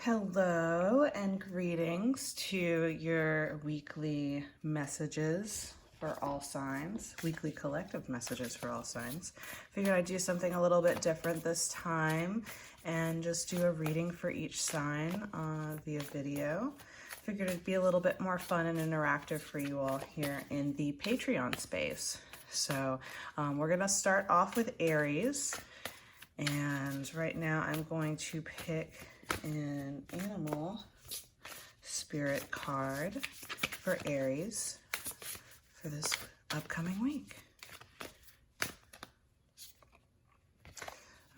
Hello and greetings to your weekly messages for all signs, weekly collective messages for all signs. Figured I'd do something a little bit different this time and just do a reading for each sign via video. Figured it'd be a little bit more fun and interactive for you all here in the Patreon space. So we're gonna start off with Aries. And right now I'm going to pick an animal spirit card for Aries for this upcoming week.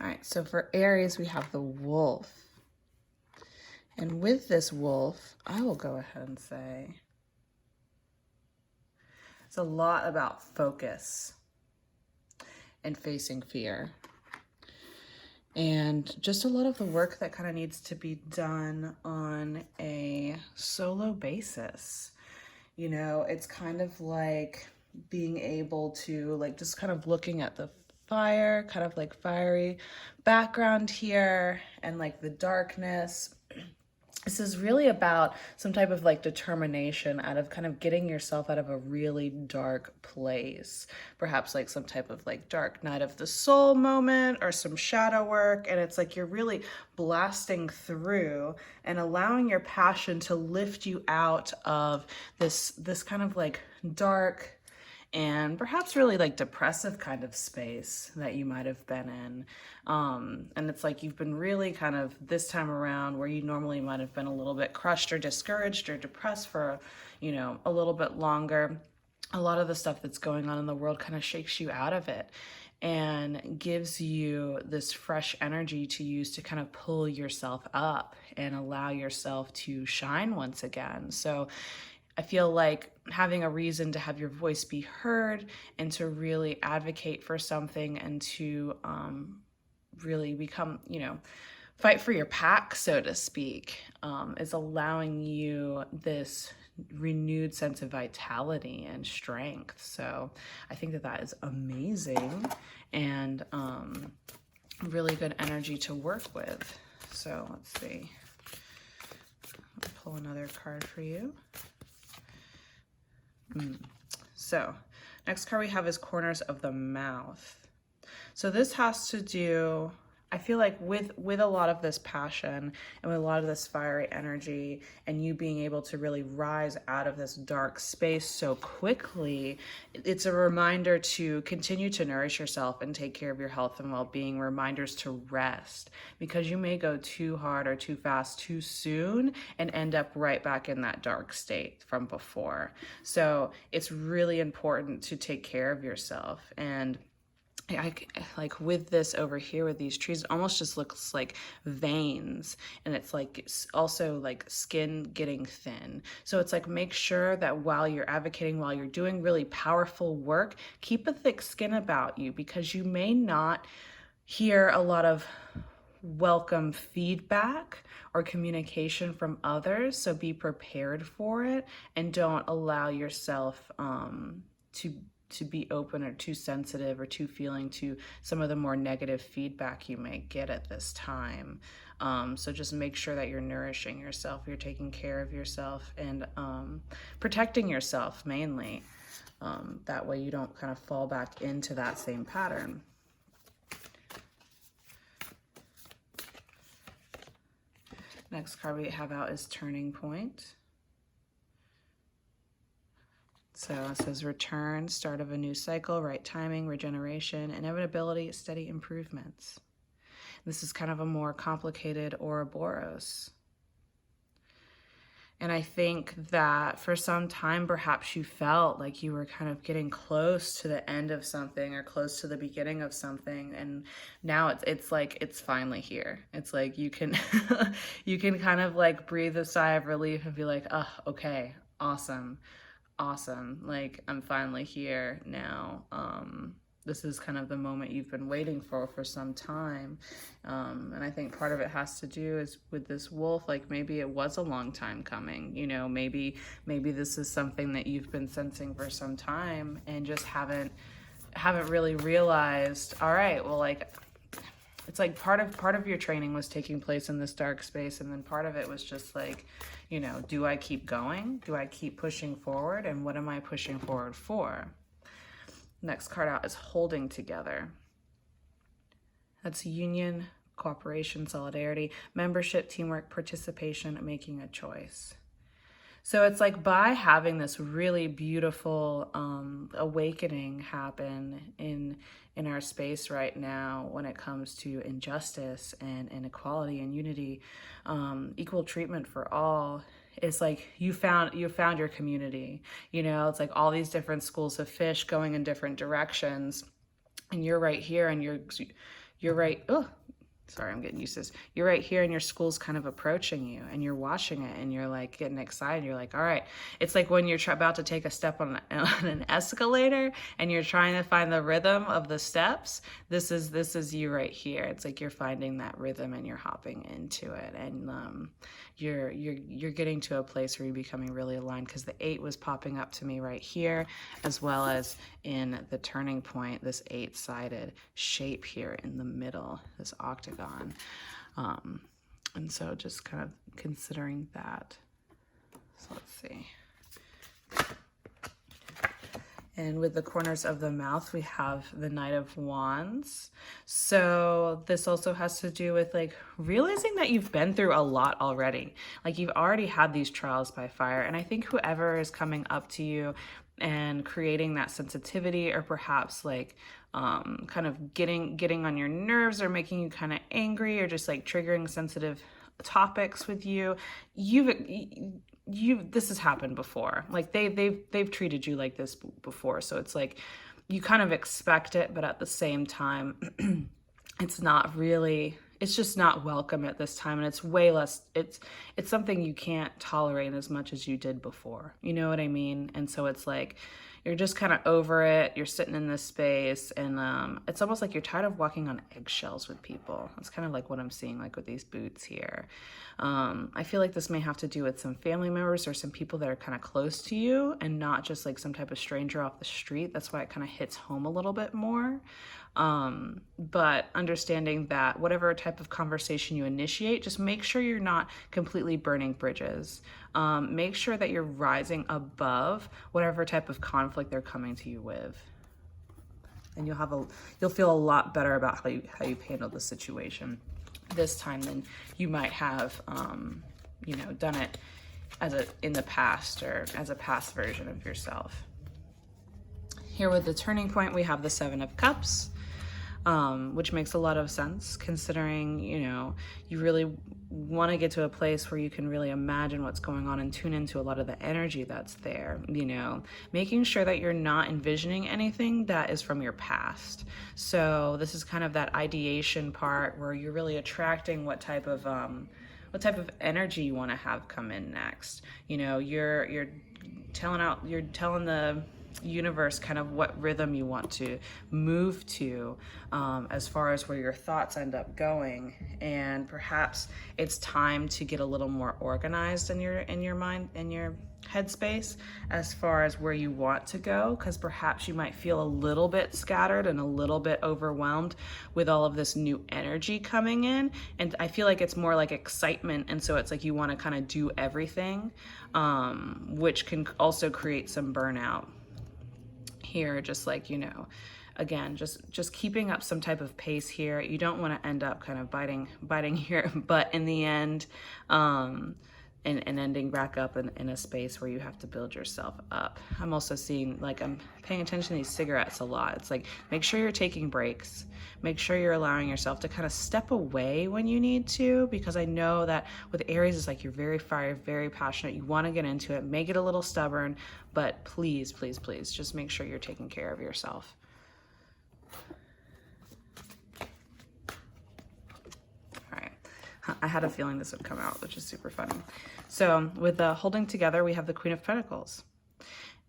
All right, so for Aries, we have the wolf. And with this wolf, I will go ahead and say it's a lot about focus and facing fear. And just a lot of the work that kind of needs to be done on a solo basis. You know, it's kind of like being able to like just kind of looking at the fire, kind of like fiery background here and like the darkness. This is really about some type of like determination out of kind of getting yourself out of a really dark place. Perhaps like some type of like dark night of the soul moment or some shadow work. And it's like you're really blasting through and allowing your passion to lift you out of this kind of like dark and perhaps really like depressive kind of space that you might have been in. And it's like you've been really kind of this time around where you normally might have been a little bit crushed or discouraged or depressed for, you know, a little bit longer. A lot of the stuff that's going on in the world kind of shakes you out of it and gives you this fresh energy to use to kind of pull yourself up and allow yourself to shine once again. So I feel like having a reason to have your voice be heard and to really advocate for something and to really become, you know, fight for your pack, so to speak, is allowing you this renewed sense of vitality and strength. So I think that that is amazing and really good energy to work with. So let's see. I'll pull another card for you. So next card we have is corners of the mouth. So this has to do, I feel like with a lot of this passion and with a lot of this fiery energy and you being able to really rise out of this dark space so quickly, it's a reminder to continue to nourish yourself and take care of your health and well-being, reminders to rest, because you may go too hard or too fast too soon and end up right back in that dark state from before. So it's really important to take care of yourself. And like with this over here with these trees, it almost just looks like veins, and it's like it's also like skin getting thin. So it's like make sure that while you're advocating, while you're doing really powerful work, keep a thick skin about you, because you may not hear a lot of welcome feedback or communication from others. So be prepared for it and don't allow yourself to be open or too sensitive or too feeling to some of the more negative feedback you may get at this time. So just make sure that you're nourishing yourself, you're taking care of yourself and protecting yourself mainly. That way you don't kind of fall back into that same pattern. Next card we have out is Turning Point. So it says return, start of a new cycle, right timing, regeneration, inevitability, steady improvements. This is kind of a more complicated Ouroboros. And I think that for some time, perhaps you felt like you were kind of getting close to the end of something or close to the beginning of something. And now it's like, it's finally here. It's like you can, you can kind of like breathe a sigh of relief and be like, oh, okay, awesome. Like I'm finally here now. This is kind of the moment you've been waiting for some time. And I think part of it has to do is with this wolf, like maybe it was a long time coming, you know, maybe this is something that you've been sensing for some time and just haven't really realized, all right, well, like it's like part of your training was taking place in this dark space, and then part of it was just like, you know, do I keep going? Do I keep pushing forward? And what am I pushing forward for? Next card out is holding together. That's union, cooperation, solidarity, membership, teamwork, participation, making a choice. So it's like by having this really beautiful awakening happen in our space right now when it comes to injustice and inequality and unity, equal treatment for all, it's like you found your community. You know, it's like all these different schools of fish going in different directions, and you're right here, and you're right. Oh, sorry, I'm getting used to this. You're right here and your school's kind of approaching you, and you're watching it, and you're like getting excited. You're like, all right. It's like when you're about to take a step on an escalator and you're trying to find the rhythm of the steps. This is you right here. It's like you're finding that rhythm and you're hopping into it, and you're getting to a place where you're becoming really aligned, because the 8 was popping up to me right here, as well as in the turning point, this 8-sided shape here in the middle, this octagon. And so just kind of considering that. So let's see. And with the corners of the mouth, we have the Knight of Wands. So this also has to do with like realizing that you've been through a lot already. Like you've already had these trials by fire. And I think whoever is coming up to you and creating that sensitivity, or perhaps like kind of getting on your nerves, or making you kind of angry, or just like triggering sensitive topics with you, this has happened before. Like they've treated you like this before. So it's like you kind of expect it, but at the same time, it's just not welcome at this time. And it's way less, it's something you can't tolerate as much as you did before. You know what I mean? And so it's like, you're just kind of over it. You're sitting in this space, and it's almost like you're tired of walking on eggshells with people. That's kind of like what I'm seeing, like with these boots here. I feel like this may have to do with some family members or some people that are kind of close to you, and not just like some type of stranger off the street. That's why it kind of hits home a little bit more. But understanding that whatever type of conversation you initiate, just make sure you're not completely burning bridges. Make sure that you're rising above whatever type of conflict they're coming to you with. And you'll feel a lot better about how you've handled the situation this time than you might have, done it in the past, or as a past version of yourself. Here with the turning point, we have the 7 of Cups. Which makes a lot of sense, considering, you really want to get to a place where you can really imagine what's going on and tune into a lot of the energy that's there, making sure that you're not envisioning anything that is from your past. So this is kind of that ideation part where you're really attracting what type of energy you want to have come in next. You're telling the universe kind of what rhythm you want to move to, as far as where your thoughts end up going. And perhaps it's time to get a little more organized in your mind, in your headspace, as far as where you want to go, because perhaps you might feel a little bit scattered and a little bit overwhelmed with all of this new energy coming in. And I feel like it's more like excitement, and so it's like you want to kind of do everything, which can also create some burnout here. Just like, again, just keeping up some type of pace here. You don't want to end up kind of biting your butt in the end, and ending back up in a space where you have to build yourself up. I'm also seeing, like, I'm paying attention to these cigarettes a lot. It's like, make sure you're taking breaks. Make sure you're allowing yourself to kind of step away when you need to, because I know that with Aries, it's like you're very fiery, very passionate. You want to get into it, make it a little stubborn, but please, please, please, just make sure you're taking care of yourself. I had a feeling this would come out, which is super funny. So with the holding together, we have the Queen of Pentacles.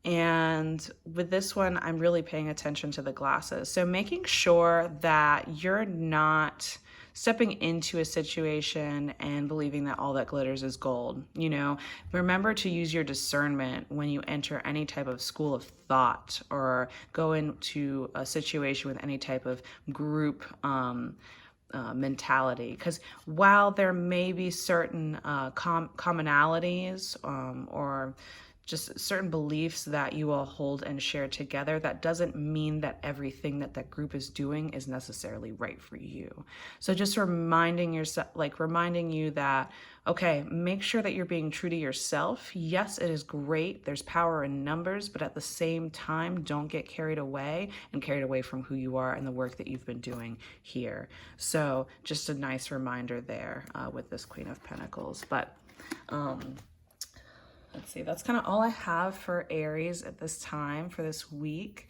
And with this one, I'm really paying attention to the glasses. So making sure that you're not stepping into a situation and believing that all that glitters is gold. Remember to use your discernment when you enter any type of school of thought, or go into a situation with any type of group mentality, because while there may be certain commonalities or just certain beliefs that you all hold and share together, that doesn't mean that everything that that group is doing is necessarily right for you. So just reminding yourself, like reminding you that, okay, make sure that you're being true to yourself. Yes, it is great. There's power in numbers, but at the same time, don't get carried away from who you are and the work that you've been doing here. So just a nice reminder there with this Queen of Pentacles. But let's see, that's kind of all I have for Aries at this time for this week.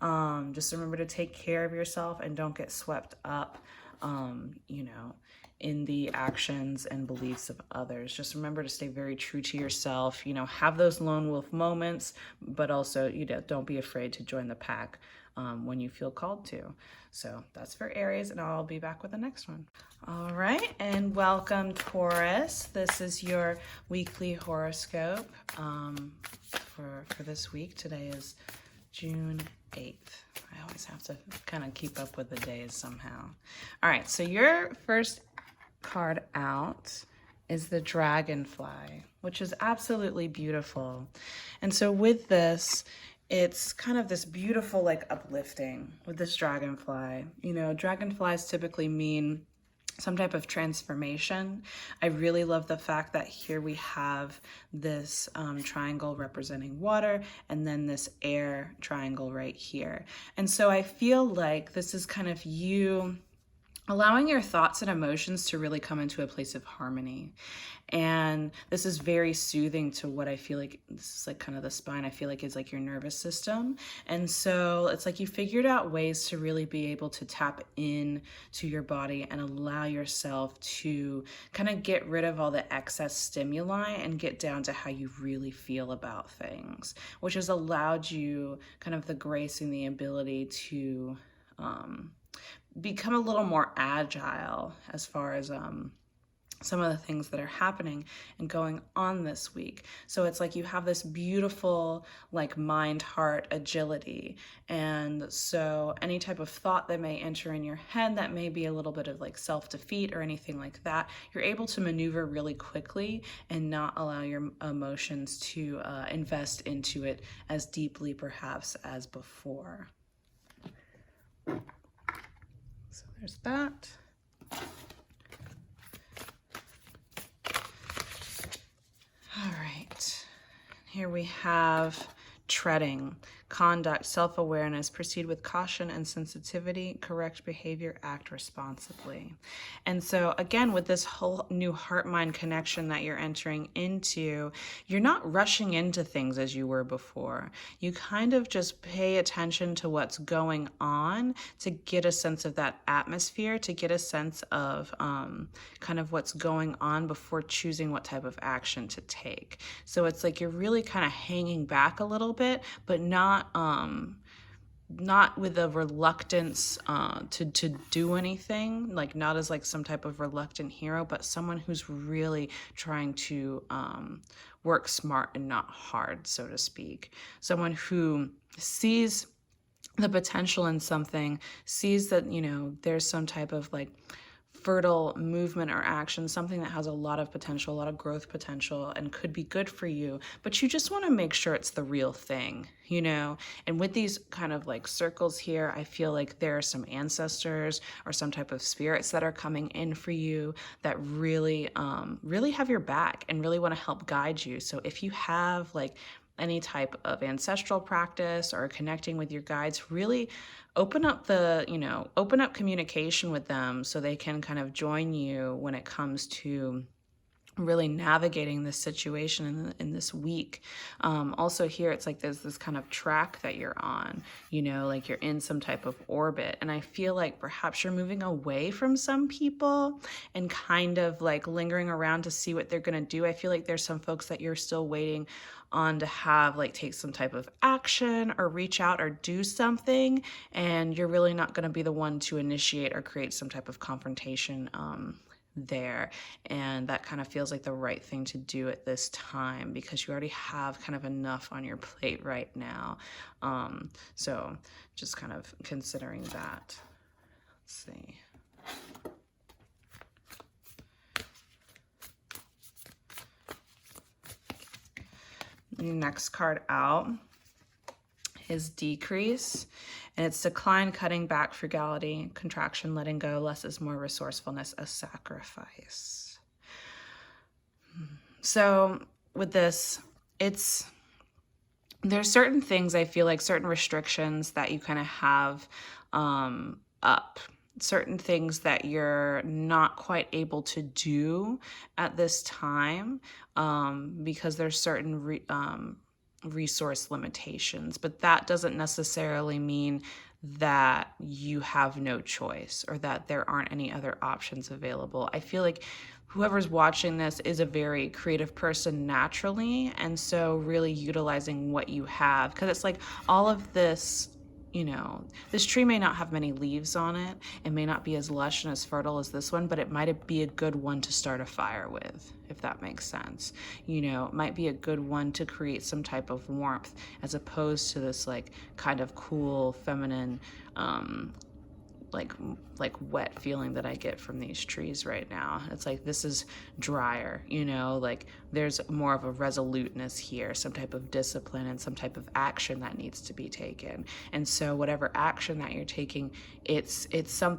Just remember to take care of yourself and don't get swept up, you know, in the actions and beliefs of others. Just remember to stay very true to yourself, you know, have those lone wolf moments, but also, you know, don't be afraid to join the pack when you feel called to. So that's for Aries, and I'll be back with the next one. All right, and welcome Taurus. This is your weekly horoscope for this week. Today is June 8th. I always have to kind of keep up with the days somehow. All right, so your first card out is the dragonfly, which is absolutely beautiful. And so with this, it's kind of this beautiful, like, uplifting with this dragonfly. You know, dragonflies typically mean some type of transformation. I really love the fact that here we have this triangle representing water, and then this air triangle right here. And so I feel like this is kind of you allowing your thoughts and emotions to really come into a place of harmony. And this is very soothing to what I feel like, this is like kind of the spine, I feel like is like your nervous system. And so it's like you figured out ways to really be able to tap in to your body and allow yourself to kind of get rid of all the excess stimuli and get down to how you really feel about things, which has allowed you kind of the grace and the ability to become a little more agile as far as some of the things that are happening and going on this week. So it's like you have this beautiful, like, mind, heart agility. And so any type of thought that may enter in your head that may be a little bit of like self-defeat or anything like that, you're able to maneuver really quickly and not allow your emotions to invest into it as deeply perhaps as before. So there's that. All right, here we have treading, conduct, self-awareness, proceed with caution and sensitivity, correct behavior, act responsibly. And so again, with this whole new heart-mind connection that you're entering into, you're not rushing into things as you were before. You kind of just pay attention to what's going on to get a sense of that atmosphere, to get a sense of kind of what's going on before choosing what type of action to take. So it's like you're really kind of hanging back a little bit, but not with a reluctance to do anything, like not as like some type of reluctant hero, but someone who's really trying to work smart and not hard, so to speak. Someone who sees the potential in something, sees that, you know, there's some type of like fertile movement or action, something that has a lot of potential, a lot of growth potential, and could be good for you, but you just want to make sure it's the real thing, you know? And with these kind of like circles here, I feel like there are some ancestors or some type of spirits that are coming in for you that really, really have your back and really want to help guide you. So if you have like any type of ancestral practice or connecting with your guides, really open up communication with them so they can kind of join you when it comes to really navigating this situation in this week. Also here, it's like there's this kind of track that you're on, you know, like you're in some type of orbit. And I feel like perhaps you're moving away from some people and kind of like lingering around to see what they're going to do. I feel like there's some folks that you're still waiting on to have like take some type of action or reach out or do something, and you're really not going to be the one to initiate or create some type of confrontation there. And that kind of feels like the right thing to do at this time because you already have kind of enough on your plate right now. So just kind of considering that. Let's see. Your next card out is decrease, and it's decline, cutting back, frugality, contraction, letting go, less is more, resourcefulness, a sacrifice. So with this, there's certain things I feel like, certain restrictions that you kind of have up, certain things that you're not quite able to do at this time because there's certain resource limitations, but that doesn't necessarily mean that you have no choice or that there aren't any other options available. I feel like whoever's watching this is a very creative person naturally, and so really utilizing what you have, because it's like all of this, you know, this tree may not have many leaves on it, it may not be as lush and as fertile as this one, but it might be a good one to start a fire with, if that makes sense. You know, it might be a good one to create some type of warmth, as opposed to this like kind of cool feminine like wet feeling that I get from these trees right now. It's like, this is drier, you know, like there's more of a resoluteness here, some type of discipline and some type of action that needs to be taken. And so whatever action that you're taking, it's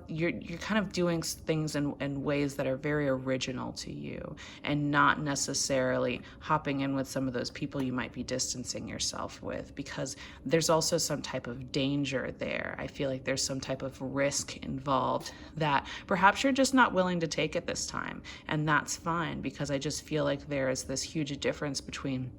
you're kind of doing things in ways that are very original to you, and not necessarily hopping in with some of those people you might be distancing yourself with, because there's also some type of danger there. I feel like there's some type of risk involved that perhaps you're just not willing to take at this time, and that's fine, because I just feel like there is this huge difference between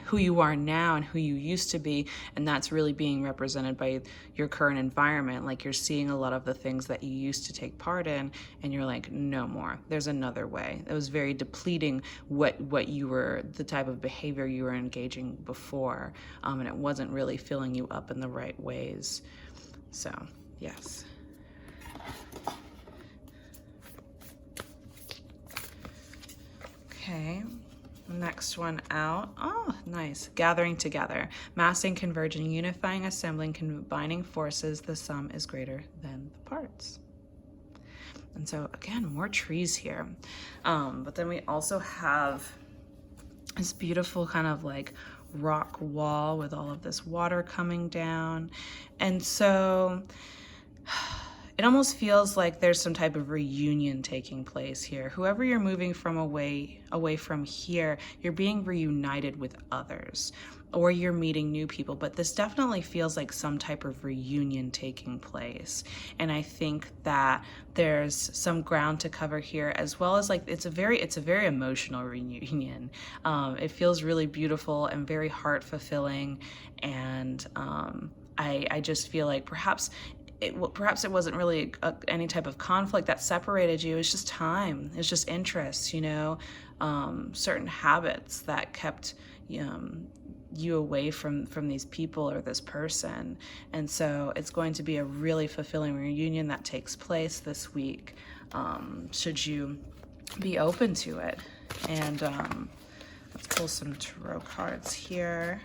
who you are now and who you used to be, and that's really being represented by your current environment. Like, you're seeing a lot of the things that you used to take part in, and you're like, no more, there's another way. It was very depleting what you were, the type of behavior you were engaging before, and it wasn't really filling you up in the right ways. So yes. Okay, next one out. Oh, nice. Gathering together, massing, converging, unifying, assembling, combining forces. The sum is greater than the parts. And so again, more trees here. But then we also have this beautiful kind of like rock wall with all of this water coming down. And so it almost feels like there's some type of reunion taking place here. Whoever you're moving from away from here, you're being reunited with others, or you're meeting new people, but this definitely feels like some type of reunion taking place. And I think that there's some ground to cover here, as well as like it's a very emotional reunion. It feels really beautiful and very heart fulfilling, and I just feel like perhaps it wasn't really any type of conflict that separated you. It's just time. It's just interests, you know, certain habits that kept you away from these people or this person. And so it's going to be a really fulfilling reunion that takes place this week, should you be open to it. And let's pull some tarot cards here.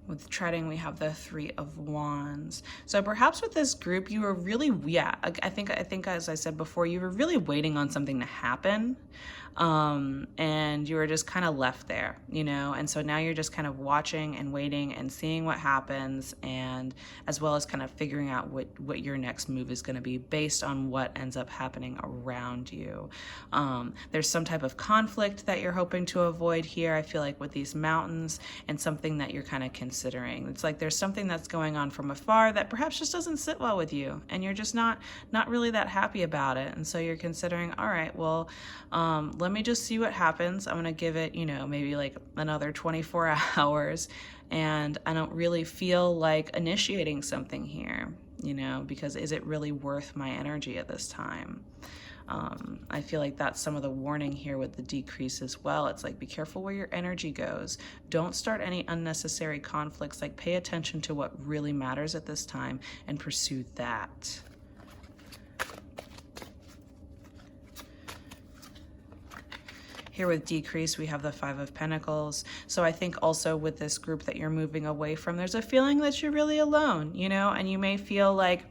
With treading, we have the 3 of Wands. So perhaps with this group, you were really, I think as I said before, you were really waiting on something to happen. And you were just kind of left there, you know, and so now you're just kind of watching and waiting and seeing what happens, and as well as kind of figuring out what your next move is going to be based on what ends up happening around you. There's some type of conflict that you're hoping to avoid here, I feel like, with these mountains, and something that you're kind of considering. It's like there's something that's going on from afar that perhaps just doesn't sit well with you, and you're just not really that happy about it. And so you're considering, all right, well, let me just see what happens. I'm going to give it, you know, maybe like another 24 hours. And I don't really feel like initiating something here, you know, because is it really worth my energy at this time? I feel like that's some of the warning here with the decrease as well. It's like, be careful where your energy goes. Don't start any unnecessary conflicts. Like, pay attention to what really matters at this time and pursue that. Here with decrease, we have the 5 of Pentacles. So I think also with this group that you're moving away from, there's a feeling that you're really alone, you know, and you may feel like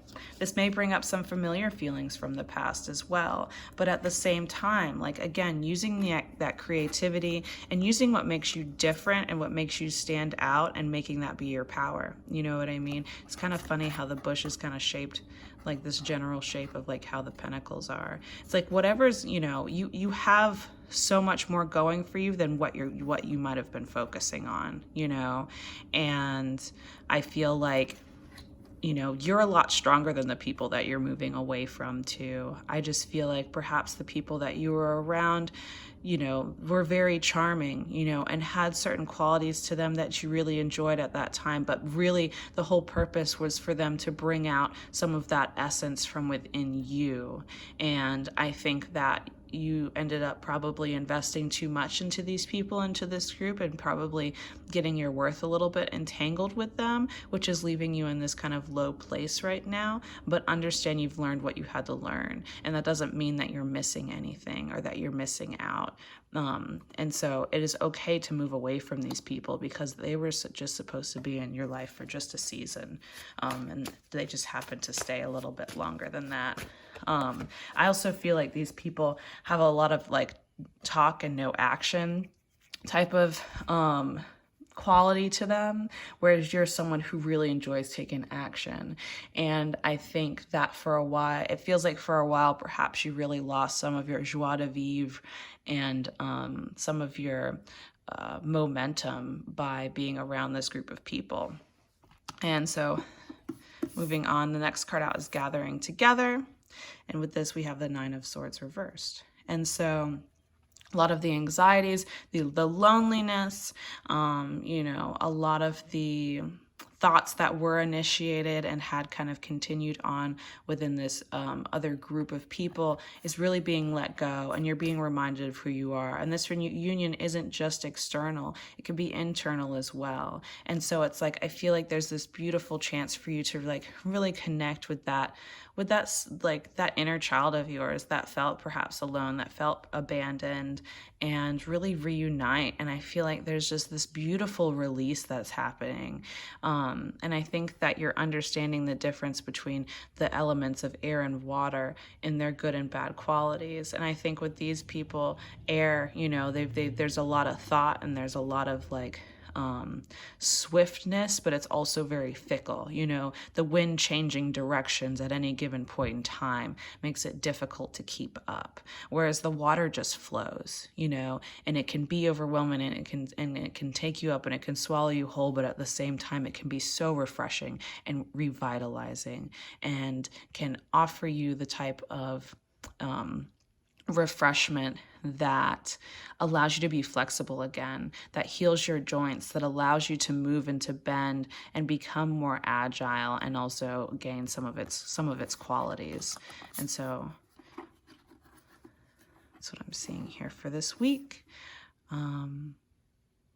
This may bring up some familiar feelings from the past as well. But at the same time, like, again, using that creativity and using what makes you different and what makes you stand out and making that be your power. You know what I mean? It's kind of funny how the bush is kind of shaped like this general shape of like how the pentacles are. It's like whatever's, you know, you have so much more going for you than what you might have been focusing on, you know. And I feel like, you know, you're a lot stronger than the people that you're moving away from too. I just feel like perhaps the people that you were around, you know, were very charming, you know, and had certain qualities to them that you really enjoyed at that time. But really the whole purpose was for them to bring out some of that essence from within you. And I think that you ended up probably investing too much into these people, into this group, and probably getting your worth a little bit entangled with them, which is leaving you in this kind of low place right now. But understand you've learned what you had to learn, and that doesn't mean that you're missing anything or that you're missing out. And so it is okay to move away from these people because they were just supposed to be in your life for just a season, and they just happened to stay a little bit longer than that. I also feel like these people have a lot of like talk and no action type of quality to them, whereas you're someone who really enjoys taking action. And I think that for a while, it feels like for a while, perhaps you really lost some of your joie de vivre and some of your momentum by being around this group of people. And so moving on, the next card out is Gathering Together. And with this, we have the Nine of Swords reversed. And so a lot of the anxieties, the loneliness, you know, a lot of the thoughts that were initiated and had kind of continued on within this other group of people is really being let go, and you're being reminded of who you are. And this union isn't just external, it can be internal as well. And so it's like, I feel like there's this beautiful chance for you to like really connect with that like that inner child of yours that felt perhaps alone, that felt abandoned, and really reunite. And I feel like there's just this beautiful release that's happening. And I think that you're understanding the difference between the elements of air and water in their good and bad qualities. And I think with these people, air, you know, there's a lot of thought and there's a lot of like swiftness, but it's also very fickle. You know, the wind changing directions at any given point in time makes it difficult to keep up. Whereas the water just flows, you know, and it can be overwhelming, and it can take you up and it can swallow you whole, but at the same time it can be so refreshing and revitalizing and can offer you the type of refreshment that allows you to be flexible again, that heals your joints, that allows you to move and to bend and become more agile, and also gain some of its qualities. And so that's what I'm seeing here for this week.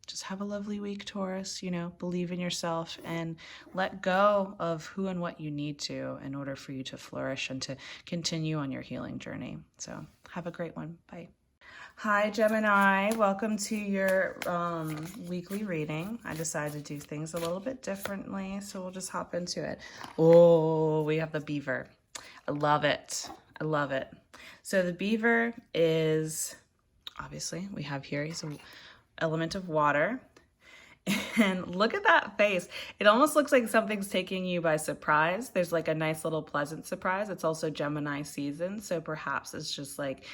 Just have a lovely week, Taurus. You know, believe in yourself and let go of who and what you need to in order for you to flourish and to continue on your healing journey. So have a great one. Bye. Hi, Gemini. Welcome to your weekly reading. I decided to do things a little bit differently, so we'll just hop into it. Oh, we have the beaver. I love it. I love it. So the beaver is, obviously, we have here, he's an element of water. And look at that face. It almost looks like something's taking you by surprise. There's like a nice little pleasant surprise. It's also Gemini season, so perhaps it's just like,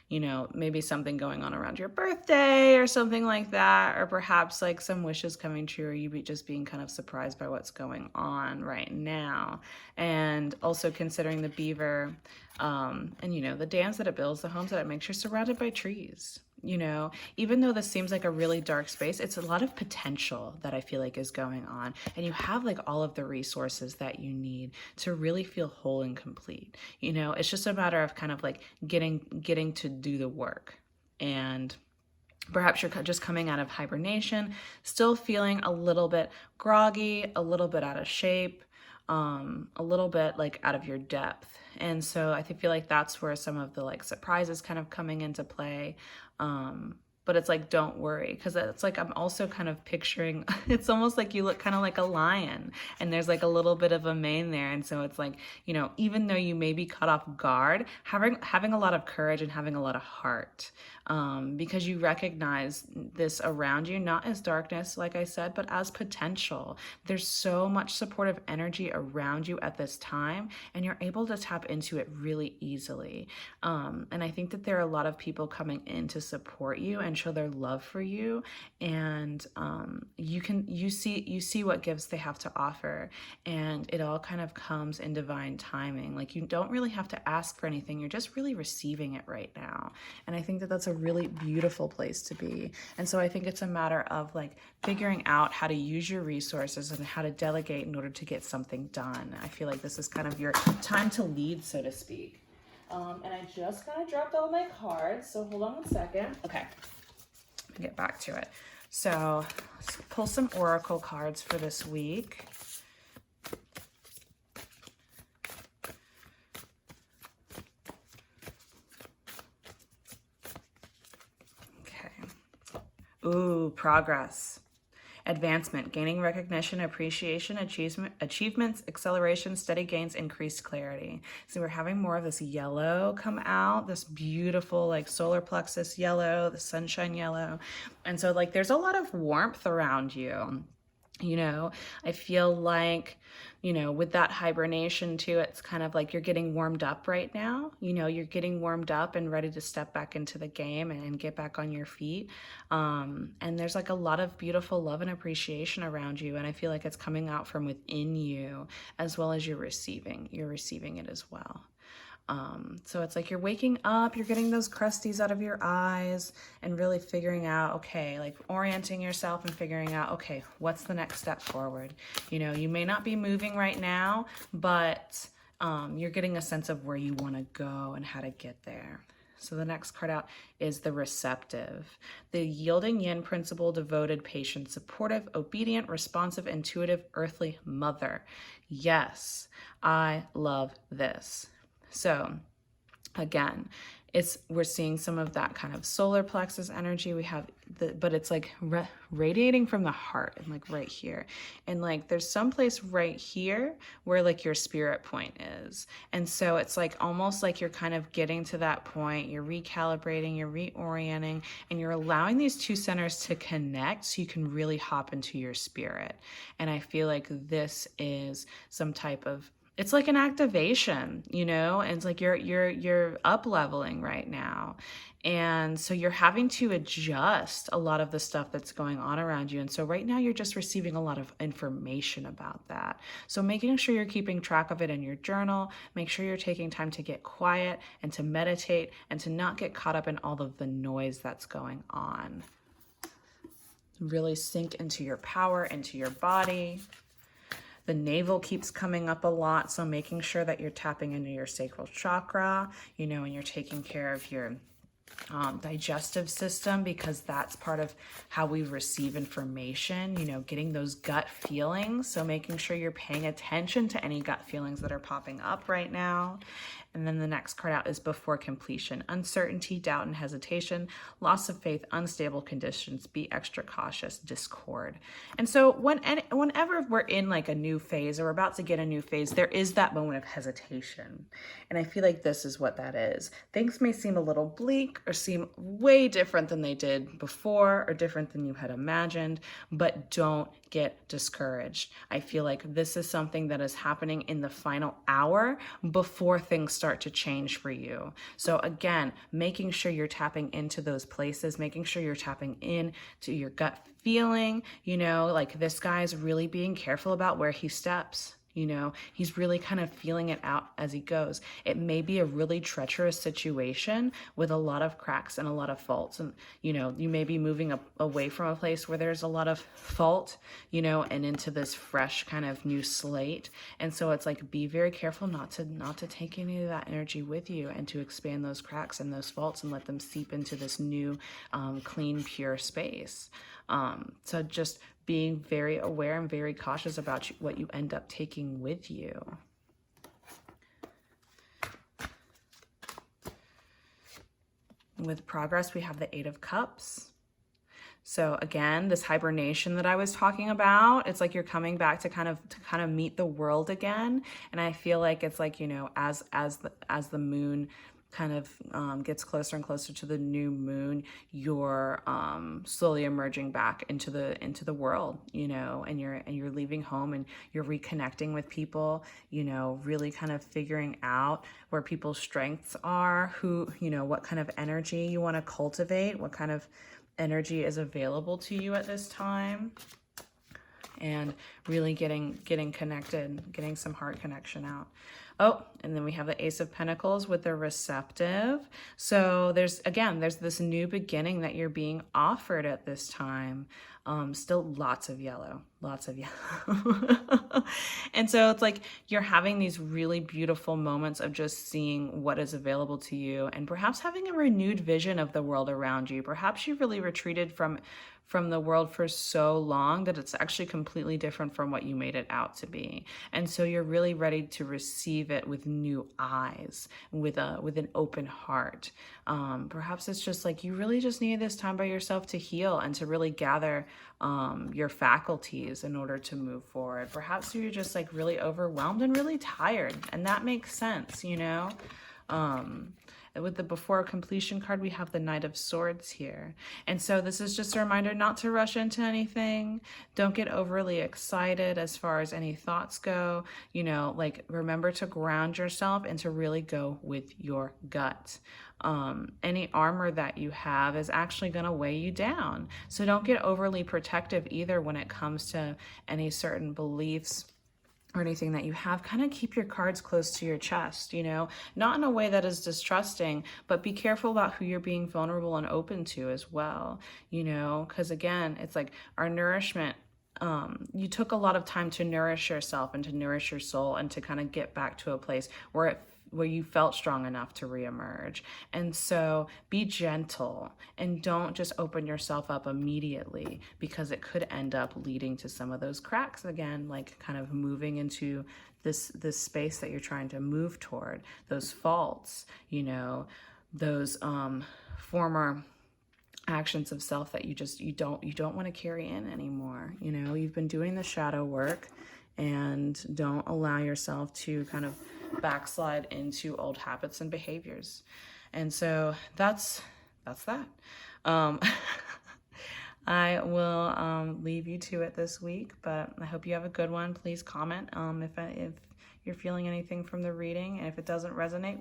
you know, maybe something going on around your birthday or something like that, or perhaps like some wishes coming true, or you just being kind of surprised by what's going on right now. And also considering the beaver, and you know, the dams that it builds, the homes that it makes, you're surrounded by trees. You know, even though this seems like a really dark space, it's a lot of potential that I feel like is going on. And you have like all of the resources that you need to really feel whole and complete. You know, it's just a matter of kind of like getting to do the work. And perhaps you're just coming out of hibernation, still feeling a little bit groggy, a little bit out of shape, a little bit like out of your depth. And so I feel like that's where some of the like surprises kind of coming into play. but it's like, don't worry, because it's like, I'm also kind of picturing, it's almost like you look kind of like a lion, and there's like a little bit of a mane there. And so it's like, you know, even though you may be caught off guard, having a lot of courage and having a lot of heart, because you recognize this around you, not as darkness, like I said, but as potential. There's so much supportive energy around you at this time, and you're able to tap into it really easily. And I think that there are a lot of people coming in to support you and show their love for you. And you see what gifts they have to offer, and it all kind of comes in divine timing. Like, you don't really have to ask for anything. You're just really receiving it right now. And I think that that's a really beautiful place to be. And so I think it's a matter of like figuring out how to use your resources and how to delegate in order to get something done. I feel like this is kind of your time to lead, so to speak. And I just kind of dropped all my cards, so hold on one second. Okay, let me get back to it. So let's pull some oracle cards for this week. Okay. Ooh, progress. Advancement, gaining recognition, appreciation, achievements, acceleration, steady gains, increased clarity. So we're having more of this yellow come out, this beautiful like solar plexus yellow, the sunshine yellow. And so like there's a lot of warmth around you. You know, I feel like, you know, with that hibernation too, it's kind of like you're getting warmed up right now. You know, you're getting warmed up and ready to step back into the game and get back on your feet. And there's like a lot of beautiful love and appreciation around you. And I feel like it's coming out from within you as well as you're receiving it as well. So it's like you're waking up, you're getting those crusties out of your eyes and really figuring out, okay, like orienting yourself and figuring out, okay, what's the next step forward? You know, you may not be moving right now, but you're getting a sense of where you want to go and how to get there. So the next card out is the receptive. The yielding yin principle, devoted, patient, supportive, obedient, responsive, intuitive, earthly mother. Yes, I love this. So again, we're seeing some of that kind of solar plexus energy. We have but it's like radiating from the heart and like right here. And like there's some place right here where like your spirit point is. And so it's like almost like you're kind of getting to that point, you're recalibrating, you're reorienting, and you're allowing these two centers to connect so you can really hop into your spirit. And I feel like this is some type of, it's like an activation, you know, and it's like you're up leveling right now. And so you're having to adjust a lot of the stuff that's going on around you. And so right now you're just receiving a lot of information about that. So making sure you're keeping track of it in your journal, make sure you're taking time to get quiet and to meditate and to not get caught up in all of the noise that's going on. Really sink into your power, into your body. The navel keeps coming up a lot, so making sure that you're tapping into your sacral chakra, you know, and you're taking care of your digestive system, because that's part of how we receive information, you know, getting those gut feelings. So making sure you're paying attention to any gut feelings that are popping up right now. And then the next card out is before completion. Uncertainty, doubt, and hesitation, loss of faith, unstable conditions, be extra cautious, discord. And so whenever we're in like a new phase or we're about to get a new phase, there is that moment of hesitation. And I feel like this is what that is. Things may seem a little bleak or seem way different than they did before or different than you had imagined, but don't get discouraged. I feel like this is something that is happening in the final hour before things start to change for you. So again, making sure you're tapping into those places, making sure you're tapping into your gut feeling, you know, like this guy's really being careful about where he steps. You know, he's really kind of feeling it out as he goes. It may be a really treacherous situation with a lot of cracks and a lot of faults. And, you know, you may be moving away from a place where there's a lot of fault, you know, and into this fresh kind of new slate. And so it's like, be very careful not to take any of that energy with you and to expand those cracks and those faults and let them seep into this new, clean, pure space. So just being very aware and very cautious about what you end up taking with you. With progress, we have the 8 of Cups. So again, this hibernation that I was talking about, it's like you're coming back to kind of meet the world again. And I feel like it's like, you know, as the moon kind of gets closer and closer to the new moon, you're slowly emerging back into the world, you know, and you're leaving home and you're reconnecting with people, you know, really kind of figuring out where people's strengths are, who, you know, what kind of energy you want to cultivate, what kind of energy is available to you at this time, and really getting connected, getting some heart connection out. Oh, and then we have the Ace of Pentacles with the receptive. So there's this new beginning that you're being offered at this time. Still lots of yellow. And so it's like you're having these really beautiful moments of just seeing what is available to you, and perhaps having a renewed vision of the world around you. Perhaps you really retreated from the world for so long that it's actually completely different from what you made it out to be. And so you're really ready to receive it with new eyes, with an open heart. Perhaps it's just like you really just need this time by yourself to heal and to really gather your faculties in order to move forward. Perhaps you're just like really overwhelmed and really tired, and that makes sense, you know? With the before completion card, we have the Knight of Swords here. And so this is just a reminder not to rush into anything. Don't get overly excited as far as any thoughts go. You know, like remember to ground yourself and to really go with your gut. Any armor that you have is actually going to weigh you down. So don't get overly protective either when it comes to any certain beliefs or anything that you have. Kind of keep your cards close to your chest, you know, not in a way that is distrusting, but be careful about who you're being vulnerable and open to as well, you know, because again, it's like our nourishment. You took a lot of time to nourish yourself and to nourish your soul and to kind of get back to a place where you felt strong enough to reemerge. And so be gentle and don't just open yourself up immediately, because it could end up leading to some of those cracks again, like kind of moving into this space that you're trying to move toward, those faults, you know, those former actions of self that you don't want to carry in anymore. You know, you've been doing the shadow work, and don't allow yourself to kind of backslide into old habits and behaviors. And so that's that. I will leave you to it this week, but I hope you have a good one. Please comment if you're feeling anything from the reading, and if it doesn't resonate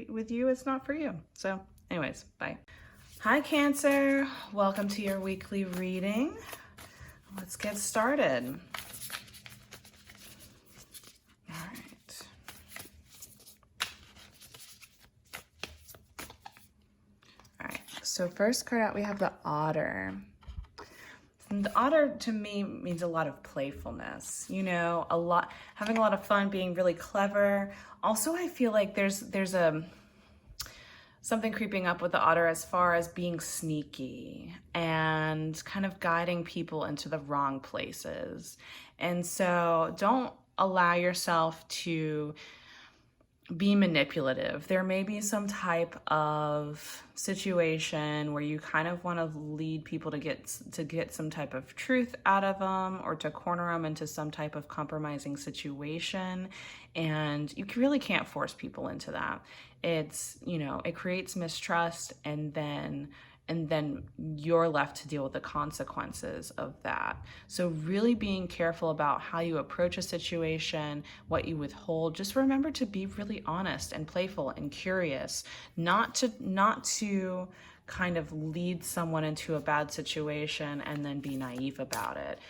with you, it's not for you. So anyways, bye. Hi Cancer, welcome to your weekly reading. Let's get started. So first card out, we have the Otter. And the Otter to me means a lot of playfulness, you know, having a lot of fun, being really clever. Also, I feel like there's something creeping up with the Otter as far as being sneaky and kind of guiding people into the wrong places. And so don't allow yourself to be manipulative. There may be some type of situation where you kind of want to lead people to get some type of truth out of them, or to corner them into some type of compromising situation, and you really can't force people into that. It's, you know, it creates mistrust, and then you're left to deal with the consequences of that. So really being careful about how you approach a situation, what you withhold. Just remember to be really honest and playful and curious, not to kind of lead someone into a bad situation and then be naive about it.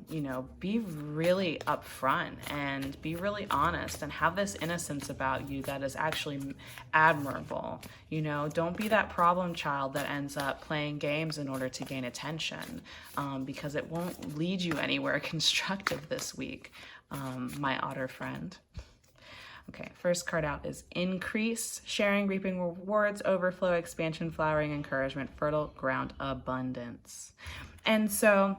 You know, be really upfront and be really honest and have this innocence about you that is actually admirable. You know, don't be that problem child that ends up playing games in order to gain attention, because it won't lead you anywhere constructive this week, my Otter friend. Okay, first card out is Increase, Sharing, Reaping Rewards, Overflow, Expansion, Flowering, Encouragement, Fertile Ground, Abundance. And so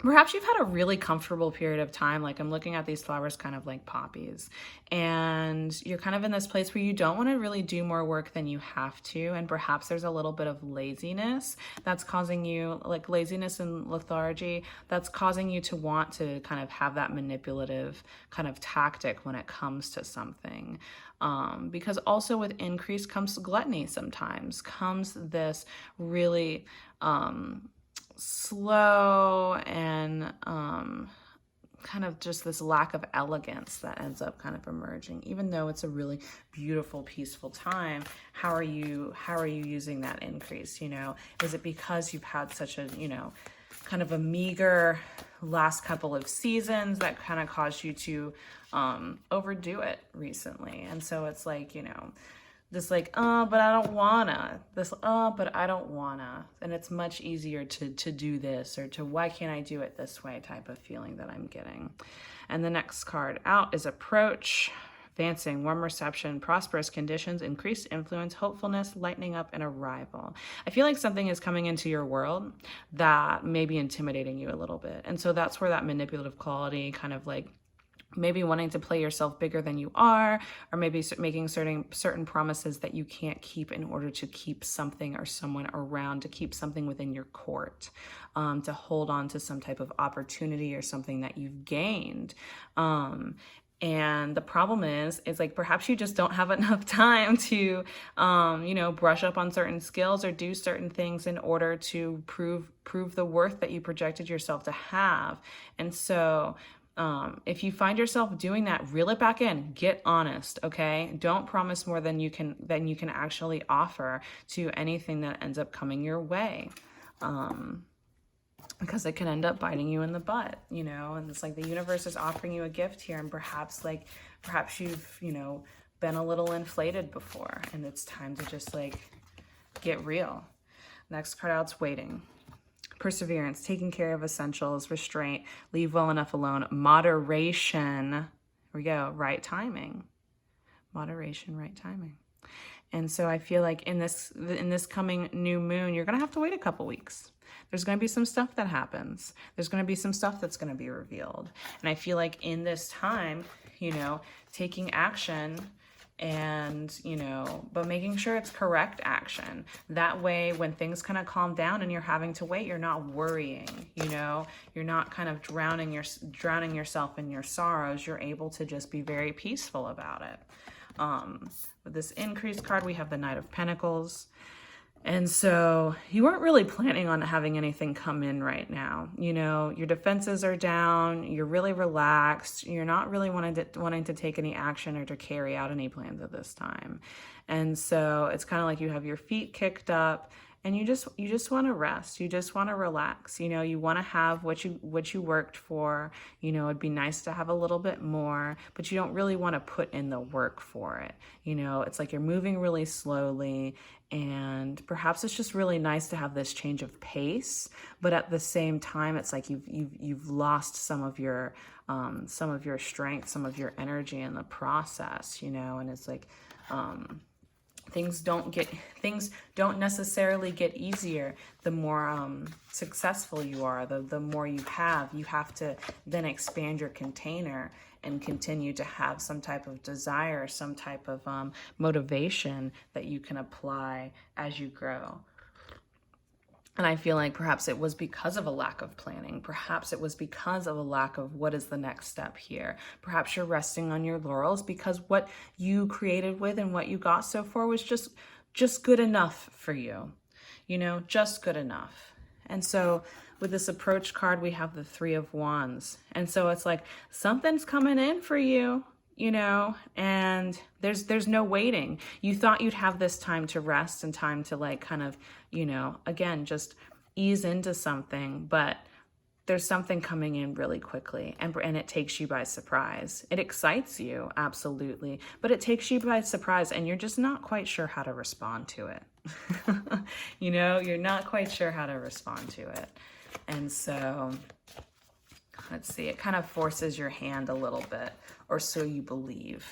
Perhaps you've had a really comfortable period of time. Like I'm looking at these flowers kind of like poppies, and you're kind of in this place where you don't want to really do more work than you have to. And perhaps there's a little bit of laziness that's causing you, like laziness and lethargy, that's causing you to want to kind of have that manipulative kind of tactic when it comes to something. Because also with increase comes gluttony sometimes, comes this really, slow and kind of just this lack of elegance that ends up kind of emerging. Even though it's a really beautiful, peaceful time, how are you using that increase? You know, is it because you've had such a, you know, kind of a meager last couple of seasons that kind of caused you to overdo it recently? And so it's like, you know, this like, but I don't wanna. This, but I don't wanna. And it's much easier to do this, or to why can't I do it this way type of feeling that I'm getting. And the next card out is approach, advancing, warm reception, prosperous conditions, increased influence, hopefulness, lightening up, and arrival. I feel like something is coming into your world that may be intimidating you a little bit. And so that's where that manipulative quality kind of like maybe wanting to play yourself bigger than you are, or maybe making certain promises that you can't keep in order to keep something or someone around, to keep something within your court, to hold on to some type of opportunity or something that you've gained. And the problem is like perhaps you just don't have enough time to, you know, brush up on certain skills or do certain things in order to prove the worth that you projected yourself to have. And so if you find yourself doing that, reel it back in, get honest, okay? Don't promise more than you can actually offer to anything that ends up coming your way. Because it can end up biting you in the butt, you know? And it's like the universe is offering you a gift here, and perhaps you've, you know, been a little inflated before, and it's time to just like get real. Next card out's waiting. Perseverance, taking care of essentials, restraint, leave well enough alone, moderation. Here we go, right timing. Moderation, right timing. And so I feel like in this coming new moon, you're going to have to wait a couple weeks. There's going to be some stuff that happens. There's going to be some stuff that's going to be revealed. And I feel like in this time, you know, taking action, and, you know, but making sure it's correct action. That way, when things kind of calm down and you're having to wait, you're not worrying, you know, you're not kind of drowning yourself in your sorrows. You're able to just be very peaceful about it. With this increased card, we have the Knight of Pentacles. And so you weren't really planning on having anything come in right now. You know, your defenses are down, you're really relaxed, you're not really wanting to take any action or to carry out any plans at this time. And so it's kind of like you have your feet kicked up, and you just want to rest. You just want to relax. You know, you want to have what you worked for. You know, it'd be nice to have a little bit more, but you don't really want to put in the work for it. You know, it's like you're moving really slowly, and perhaps it's just really nice to have this change of pace. But at the same time, it's like you've lost some of your strength, some of your energy in the process. You know, and it's like, things don't necessarily get easier the more successful you are. The more you have to then expand your container and continue to have some type of desire, some type of motivation that you can apply as you grow. And I feel like perhaps it was because of a lack of planning. Perhaps it was because of a lack of what is the next step here. Perhaps you're resting on your laurels because what you created with and what you got so far was just good enough for you. You know, just good enough. And so with this approach card, we have the Three of Wands. And so it's like something's coming in for you. You know, and there's no waiting. You thought you'd have this time to rest and time to like kind of, you know, again, just ease into something, but there's something coming in really quickly, and it takes you by surprise. It excites you, absolutely, but it takes you by surprise, and you're just not quite sure how to respond to it. You know, you're not quite sure how to respond to it. And so let's see, it kind of forces your hand a little bit, or so you believe.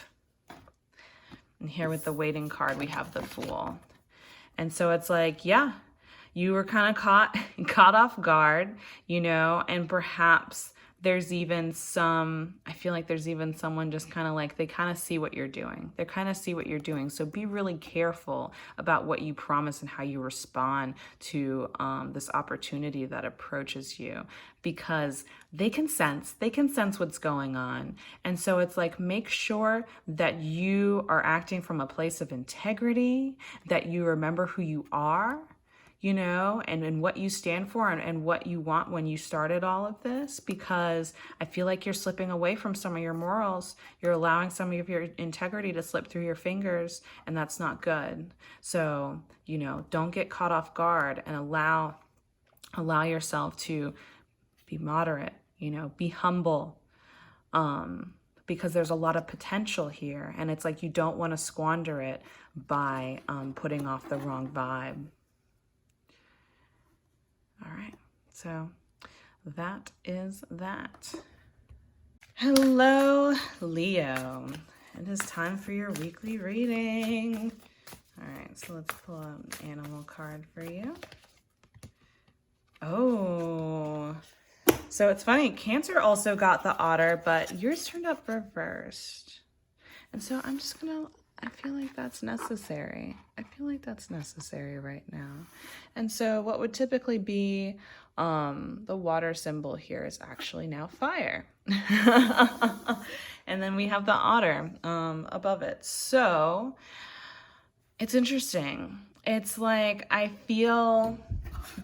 And here with the waiting card, we have the Fool. And so it's like, yeah, you were kind of caught off guard, you know, and perhaps there's even I feel like there's even someone just kind of like, they kind of see what you're doing. They kind of see what you're doing. So be really careful about what you promise and how you respond to this opportunity that approaches you, because they can sense what's going on. And so it's like, make sure that you are acting from a place of integrity, that you remember who you are, you know, and what you stand for and what you want when you started all of this, because I feel like you're slipping away from some of your morals. You're allowing some of your integrity to slip through your fingers, and that's not good. So, you know, don't get caught off guard, and allow yourself to be moderate, you know, be humble, because there's a lot of potential here, and it's like you don't want to squander it by putting off the wrong vibe. All right, so that is that. Hello, Leo. It is time for your weekly reading. All right, so let's pull out an animal card for you. Oh, so it's funny. Cancer also got the otter, but yours turned up reversed. And so I'm just gonna, I feel like that's necessary. I feel like that's necessary right now. And so what would typically be the water symbol here is actually now fire. And then we have the otter above it. So it's interesting. It's like, I feel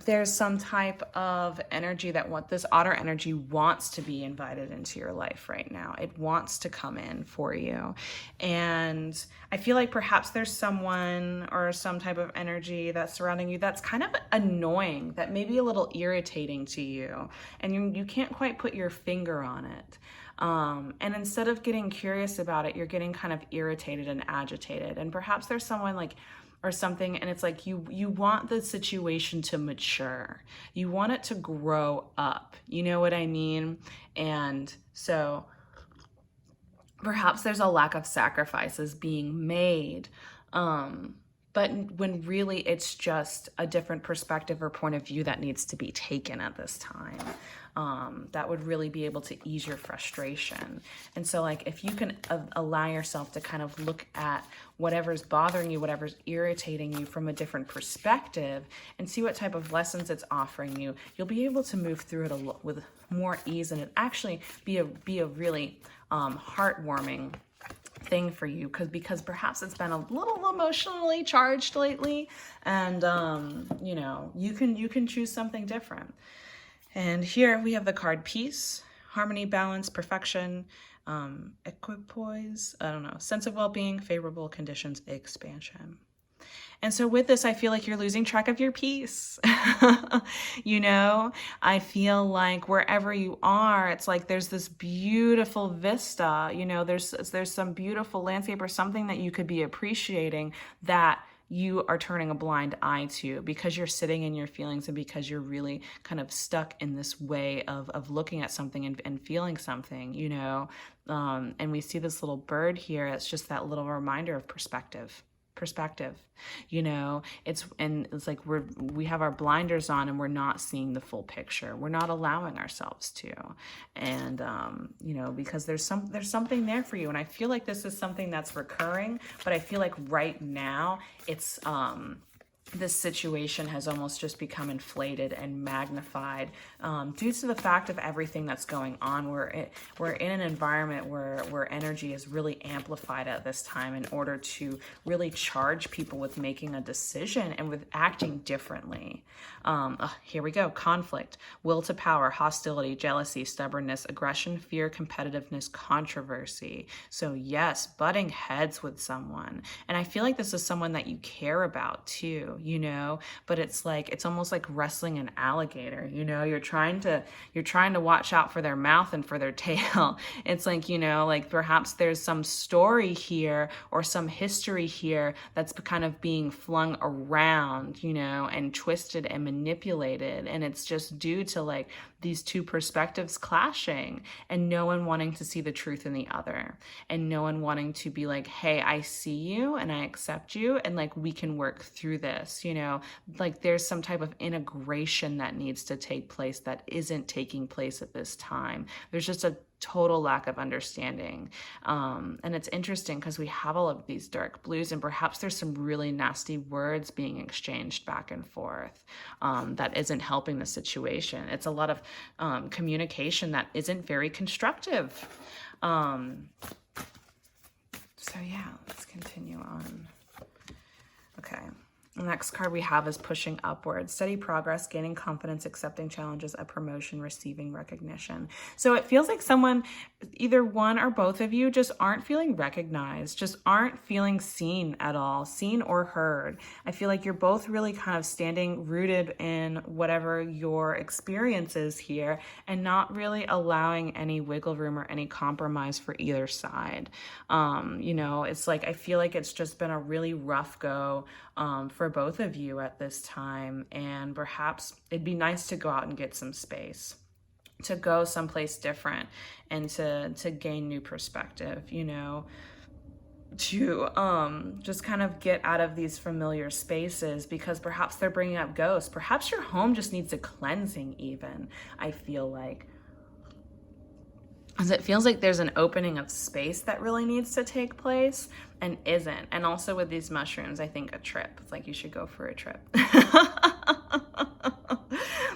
there's some type of energy that this otter energy wants to be invited into your life right now. It wants to come in for you. And I feel like perhaps there's someone or some type of energy that's surrounding you that's kind of annoying, that may be a little irritating to you, and you can't quite put your finger on it. And instead of getting curious about it, you're getting kind of irritated and agitated. And perhaps there's someone like, or something, and it's like you want the situation to mature. You want it to grow up. You know what I mean? And so perhaps there's a lack of sacrifices being made. But when really it's just a different perspective or point of view that needs to be taken at this time. That would really be able to ease your frustration. And so like, if you can allow yourself to kind of look at whatever's bothering you, whatever's irritating you from a different perspective, and see what type of lessons it's offering you, you'll be able to move through it with more ease, and it actually be a really heartwarming thing for you, because perhaps it's been a little emotionally charged lately, and you know, you can choose something different. And here we have the card peace, harmony, balance, perfection, equipoise, I don't know, sense of well-being, favorable conditions, expansion. And so with this, I feel like you're losing track of your peace. You know, I feel like wherever you are, it's like there's this beautiful vista, you know, there's some beautiful landscape or something that you could be appreciating that you are turning a blind eye to, because you're sitting in your feelings, and because you're really kind of stuck in this way of looking at something and feeling something, you know. And we see this little bird here. It's just that little reminder of perspective, you know. It's like we have our blinders on, and we're not seeing the full picture. We're not allowing ourselves to. And you know, because there's something there for you. And I feel like this is something that's recurring, but I feel like right now it's this situation has almost just become inflated and magnified due to the fact of everything that's going on. We're in an environment where energy is really amplified at this time in order to really charge people with making a decision and with acting differently. Here we go. Conflict, will to power, hostility, jealousy, stubbornness, aggression, fear, competitiveness, controversy. So yes, butting heads with someone. And I feel like this is someone that you care about too, you know, but it's like, it's almost like wrestling an alligator, you know. You're trying to watch out for their mouth and for their tail. It's like, you know, like perhaps there's some story here or some history here that's kind of being flung around, you know, and twisted and manipulated. And it's just due to like these two perspectives clashing, and no one wanting to see the truth in the other, and no one wanting to be like, hey, I see you and I accept you, and like we can work through this, you know, like there's some type of integration that needs to take place that isn't taking place at this time. There's just a total lack of understanding. And it's interesting because we have all of these dark blues, and perhaps there's some really nasty words being exchanged back and forth that isn't helping the situation. It's a lot of communication that isn't very constructive. So yeah, let's continue on. Okay. The next card we have is pushing upwards, steady progress, gaining confidence, accepting challenges, a promotion, receiving recognition. So it feels like someone, either one or both of you, just aren't feeling recognized, just aren't feeling seen at all, seen or heard. I feel like you're both really kind of standing rooted in whatever your experience is here and not really allowing any wiggle room or any compromise for either side. You know, it's like, I feel like it's just been a really rough go for both of you at this time, and perhaps it'd be nice to go out and get some space, to go someplace different, and to gain new perspective, you know, to just kind of get out of these familiar spaces, because perhaps they're bringing up ghosts. Perhaps your home just needs a cleansing even, I feel like. Because it feels like there's an opening of space that really needs to take place and isn't. And also with these mushrooms, I think a trip. It's like you should go for a trip.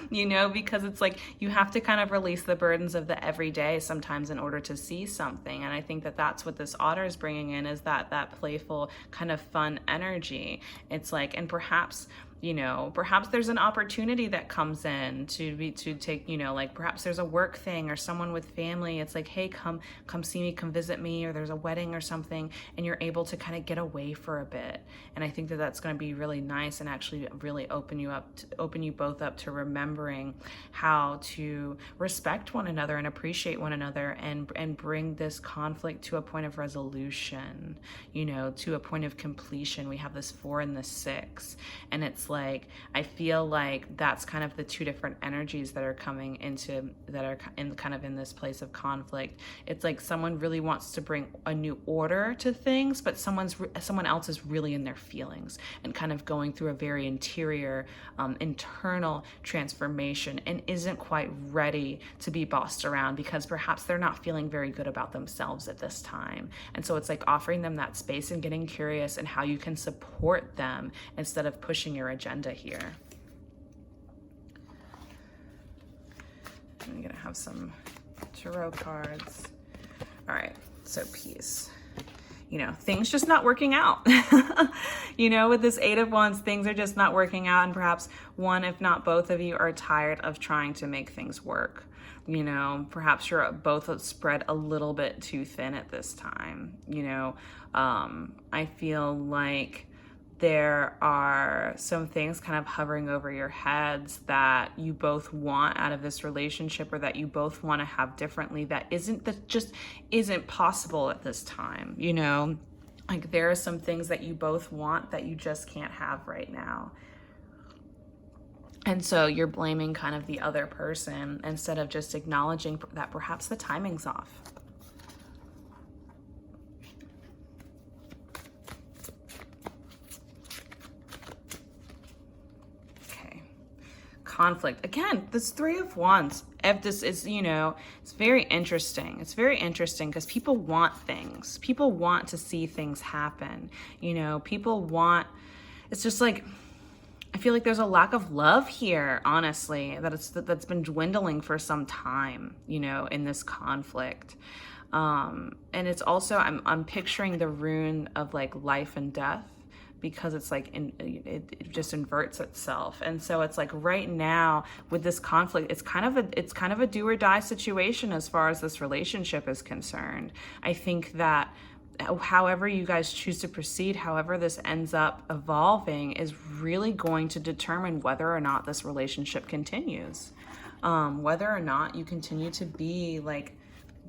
You know, because it's like you have to kind of release the burdens of the everyday sometimes in order to see something. And I think that that's what this otter is bringing in, is that playful kind of fun energy. It's like, and perhaps, you know, perhaps there's an opportunity that comes in to take, you know, like perhaps there's a work thing or someone with family. It's like, hey, come see me, come visit me, or there's a wedding or something, and you're able to kind of get away for a bit. And I think that that's going to be really nice and actually really open you both up to remembering how to respect one another and appreciate one another, and bring this conflict to a point of resolution, you know, to a point of completion. We have this 4 and the 6, and it's like, I feel like that's kind of the two different energies that are coming into, that are in kind of in this place of conflict. It's like someone really wants to bring a new order to things, but someone else is really in their feelings and kind of going through a very interior, internal transformation, and isn't quite ready to be bossed around, because perhaps they're not feeling very good about themselves at this time. And so it's like offering them that space and getting curious and how you can support them instead of pushing your agenda here. I'm gonna have some tarot cards. All right, so peace. You know, things just not working out. You know, with this 8 of Wands, things are just not working out, and perhaps one, if not both of you, are tired of trying to make things work. You know, perhaps you're both spread a little bit too thin at this time. You know, I feel like there are some things kind of hovering over your heads that you both want out of this relationship, or that you both want to have differently, that just isn't possible at this time. You know, like there are some things that you both want that you just can't have right now. And so you're blaming kind of the other person instead of just acknowledging that perhaps the timing's off. Conflict. Again, this 3 of Wands. If this is, you know, it's very interesting. It's very interesting because people want things. People want to see things happen. You know, people want, it's just like, I feel like there's a lack of love here, honestly, that's been dwindling for some time, you know, in this conflict. And it's also, I'm picturing the rune of like life and death, because it's like it just inverts itself. And so it's like right now with this conflict, it's kind of a do or die situation as far as this relationship is concerned. I think that however you guys choose to proceed, however this ends up evolving, is really going to determine whether or not this relationship continues, whether or not you continue to be like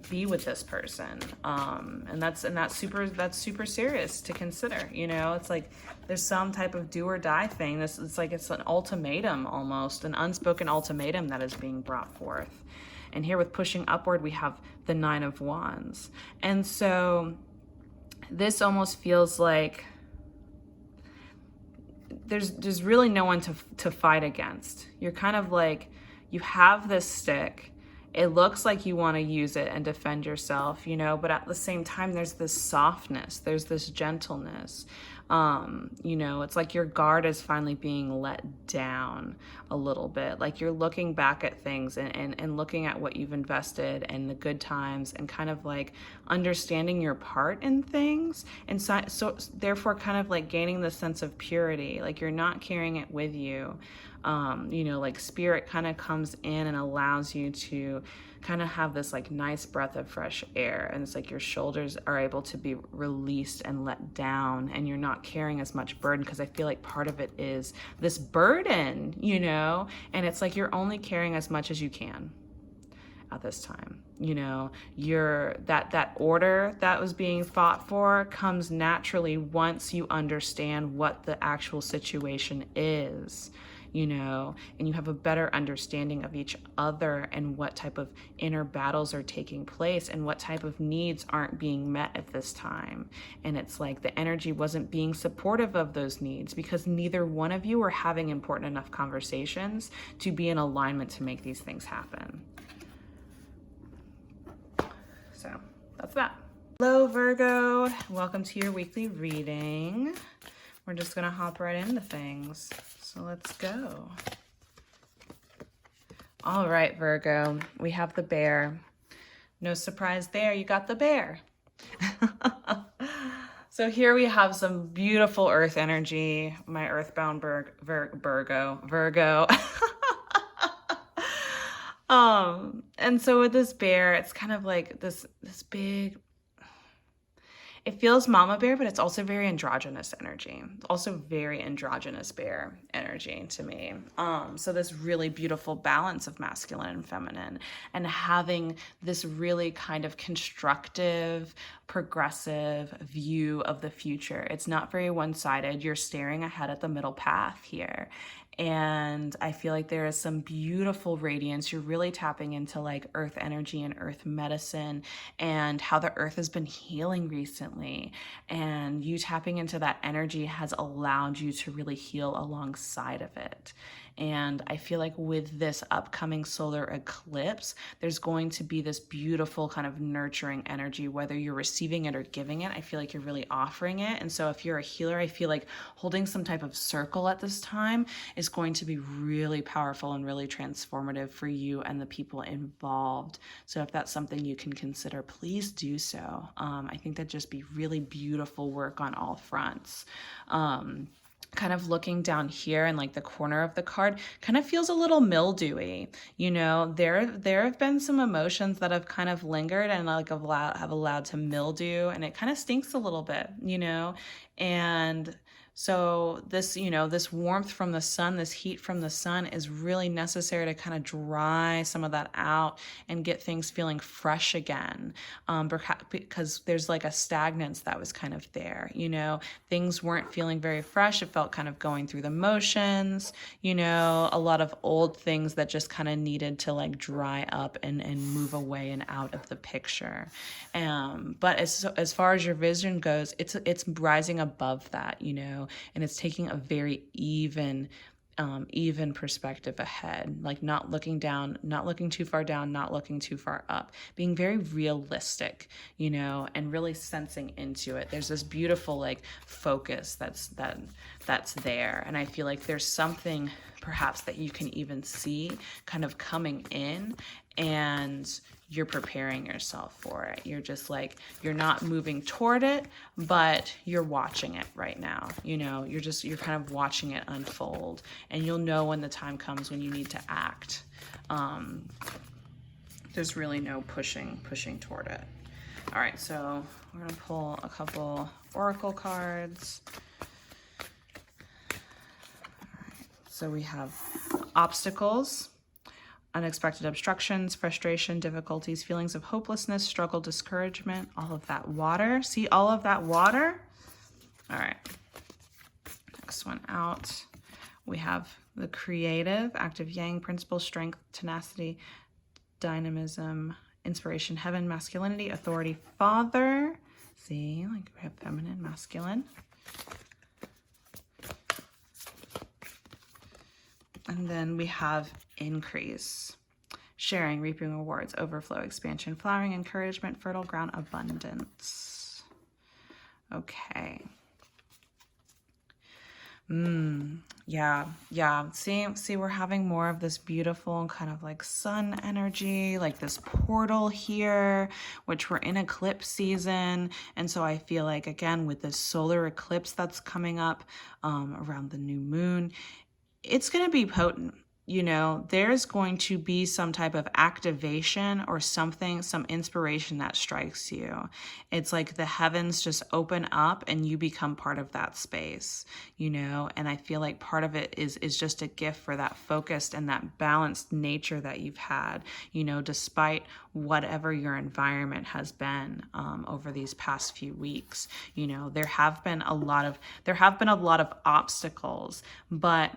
be with this person. And that's super serious to consider. You know, it's like there's some type of do or die thing. It's like it's an ultimatum, almost an unspoken ultimatum that is being brought forth. And here with pushing upward, we have the Nine of Wands. And so this almost feels like there's really no one to fight against. You're kind of like, you have this stick. It looks like you want to use it and defend yourself, you know, but at the same time, there's this softness, there's this gentleness. You know, it's like your guard is finally being let down a little bit. Like you're looking back at things and looking at what you've invested and the good times and kind of like understanding your part in things. And so therefore kind of like gaining the sense of purity, like you're not carrying it with you. You know, like spirit kind of comes in and allows you to kind of have this like nice breath of fresh air, and it's like your shoulders are able to be released and let down, and you're not carrying as much burden, because I feel like part of it is this burden, you know, and it's like you're only carrying as much as you can at this time. You know, that order that was being fought for comes naturally once you understand what the actual situation is, you know, and you have a better understanding of each other and what type of inner battles are taking place and what type of needs aren't being met at this time. And it's like the energy wasn't being supportive of those needs because neither one of you were having important enough conversations to be in alignment to make these things happen. So that's that. Hello, Virgo. Welcome to your weekly reading. We're just going to hop right into things. So let's go. All right, Virgo, we have the bear. No surprise there, you got the bear. So here we have some beautiful earth energy. My earthbound Virgo. And so with this bear, it's kind of like this big, it feels mama bear, but it's also very androgynous energy. Also very androgynous bear energy to me. So this really beautiful balance of masculine and feminine, and having this really kind of constructive, progressive view of the future. It's not very one-sided. You're staring ahead at the middle path here. And I feel like there is some beautiful radiance. You're really tapping into like earth energy and earth medicine and how the earth has been healing recently. And you tapping into that energy has allowed you to really heal alongside of it. And I feel like with this upcoming solar eclipse, there's going to be this beautiful kind of nurturing energy, whether you're receiving it or giving it. I feel like you're really offering it. And so if you're a healer, I feel like holding some type of circle at this time is going to be really powerful and really transformative for you and the people involved. So if that's something you can consider, please do so. I think that'd just be really beautiful work on all fronts. Kind of looking down here in like the corner of the card kind of feels a little mildewy. You know, there have been some emotions that have kind of lingered and like have allowed to mildew, and it kind of stinks a little bit, you know. And so this, you know, this warmth from the sun, this heat from the sun is really necessary to kind of dry some of that out and get things feeling fresh again. Because there's like a stagnance that was kind of there, you know, things weren't feeling very fresh. It felt kind of going through the motions, you know, a lot of old things that just kind of needed to like dry up and move away and out of the picture. But as far as your vision goes, it's rising above that, you know, and it's taking a very even perspective ahead, like not looking down, not looking too far down, not looking too far up, being very realistic, you know, and really sensing into it. There's this beautiful like focus that's there. And I feel like there's something perhaps that you can even see kind of coming in, and you're preparing yourself for it. You're just like, you're not moving toward it, but you're watching it right now. You know, you're kind of watching it unfold, and you'll know when the time comes when you need to act. There's really no pushing toward it. All right, so we're gonna pull a couple oracle cards. All right, so we have obstacles unexpected obstructions, frustration, difficulties, feelings of hopelessness, struggle, discouragement, all of that water. See all of that water? All right. Next one out. We have the creative, active yang, principle, strength, tenacity, dynamism, inspiration, heaven, masculinity, authority, father. See, like we have feminine, masculine. And then we have increase, sharing, reaping rewards, overflow, expansion, flowering, encouragement, fertile ground, abundance. Okay. Yeah. See, we're having more of this beautiful kind of like sun energy, like this portal here, which we're in eclipse season. And so I feel like, again, with this solar eclipse that's coming up around the new moon, it's going to be potent. You know, there's going to be some type of activation or something, some inspiration that strikes you. It's like the heavens just open up and you become part of that space, you know, and I feel like part of it is just a gift for that focused and that balanced nature that you've had, you know, despite whatever your environment has been over these past few weeks. You know, there have been a lot of obstacles, but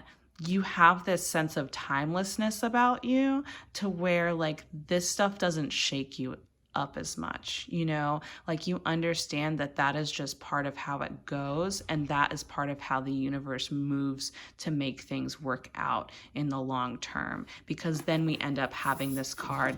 you have this sense of timelessness about you to where like this stuff doesn't shake you up as much, you know, like you understand that that is just part of how it goes, and that is part of how the universe moves to make things work out in the long term, because then we end up having this card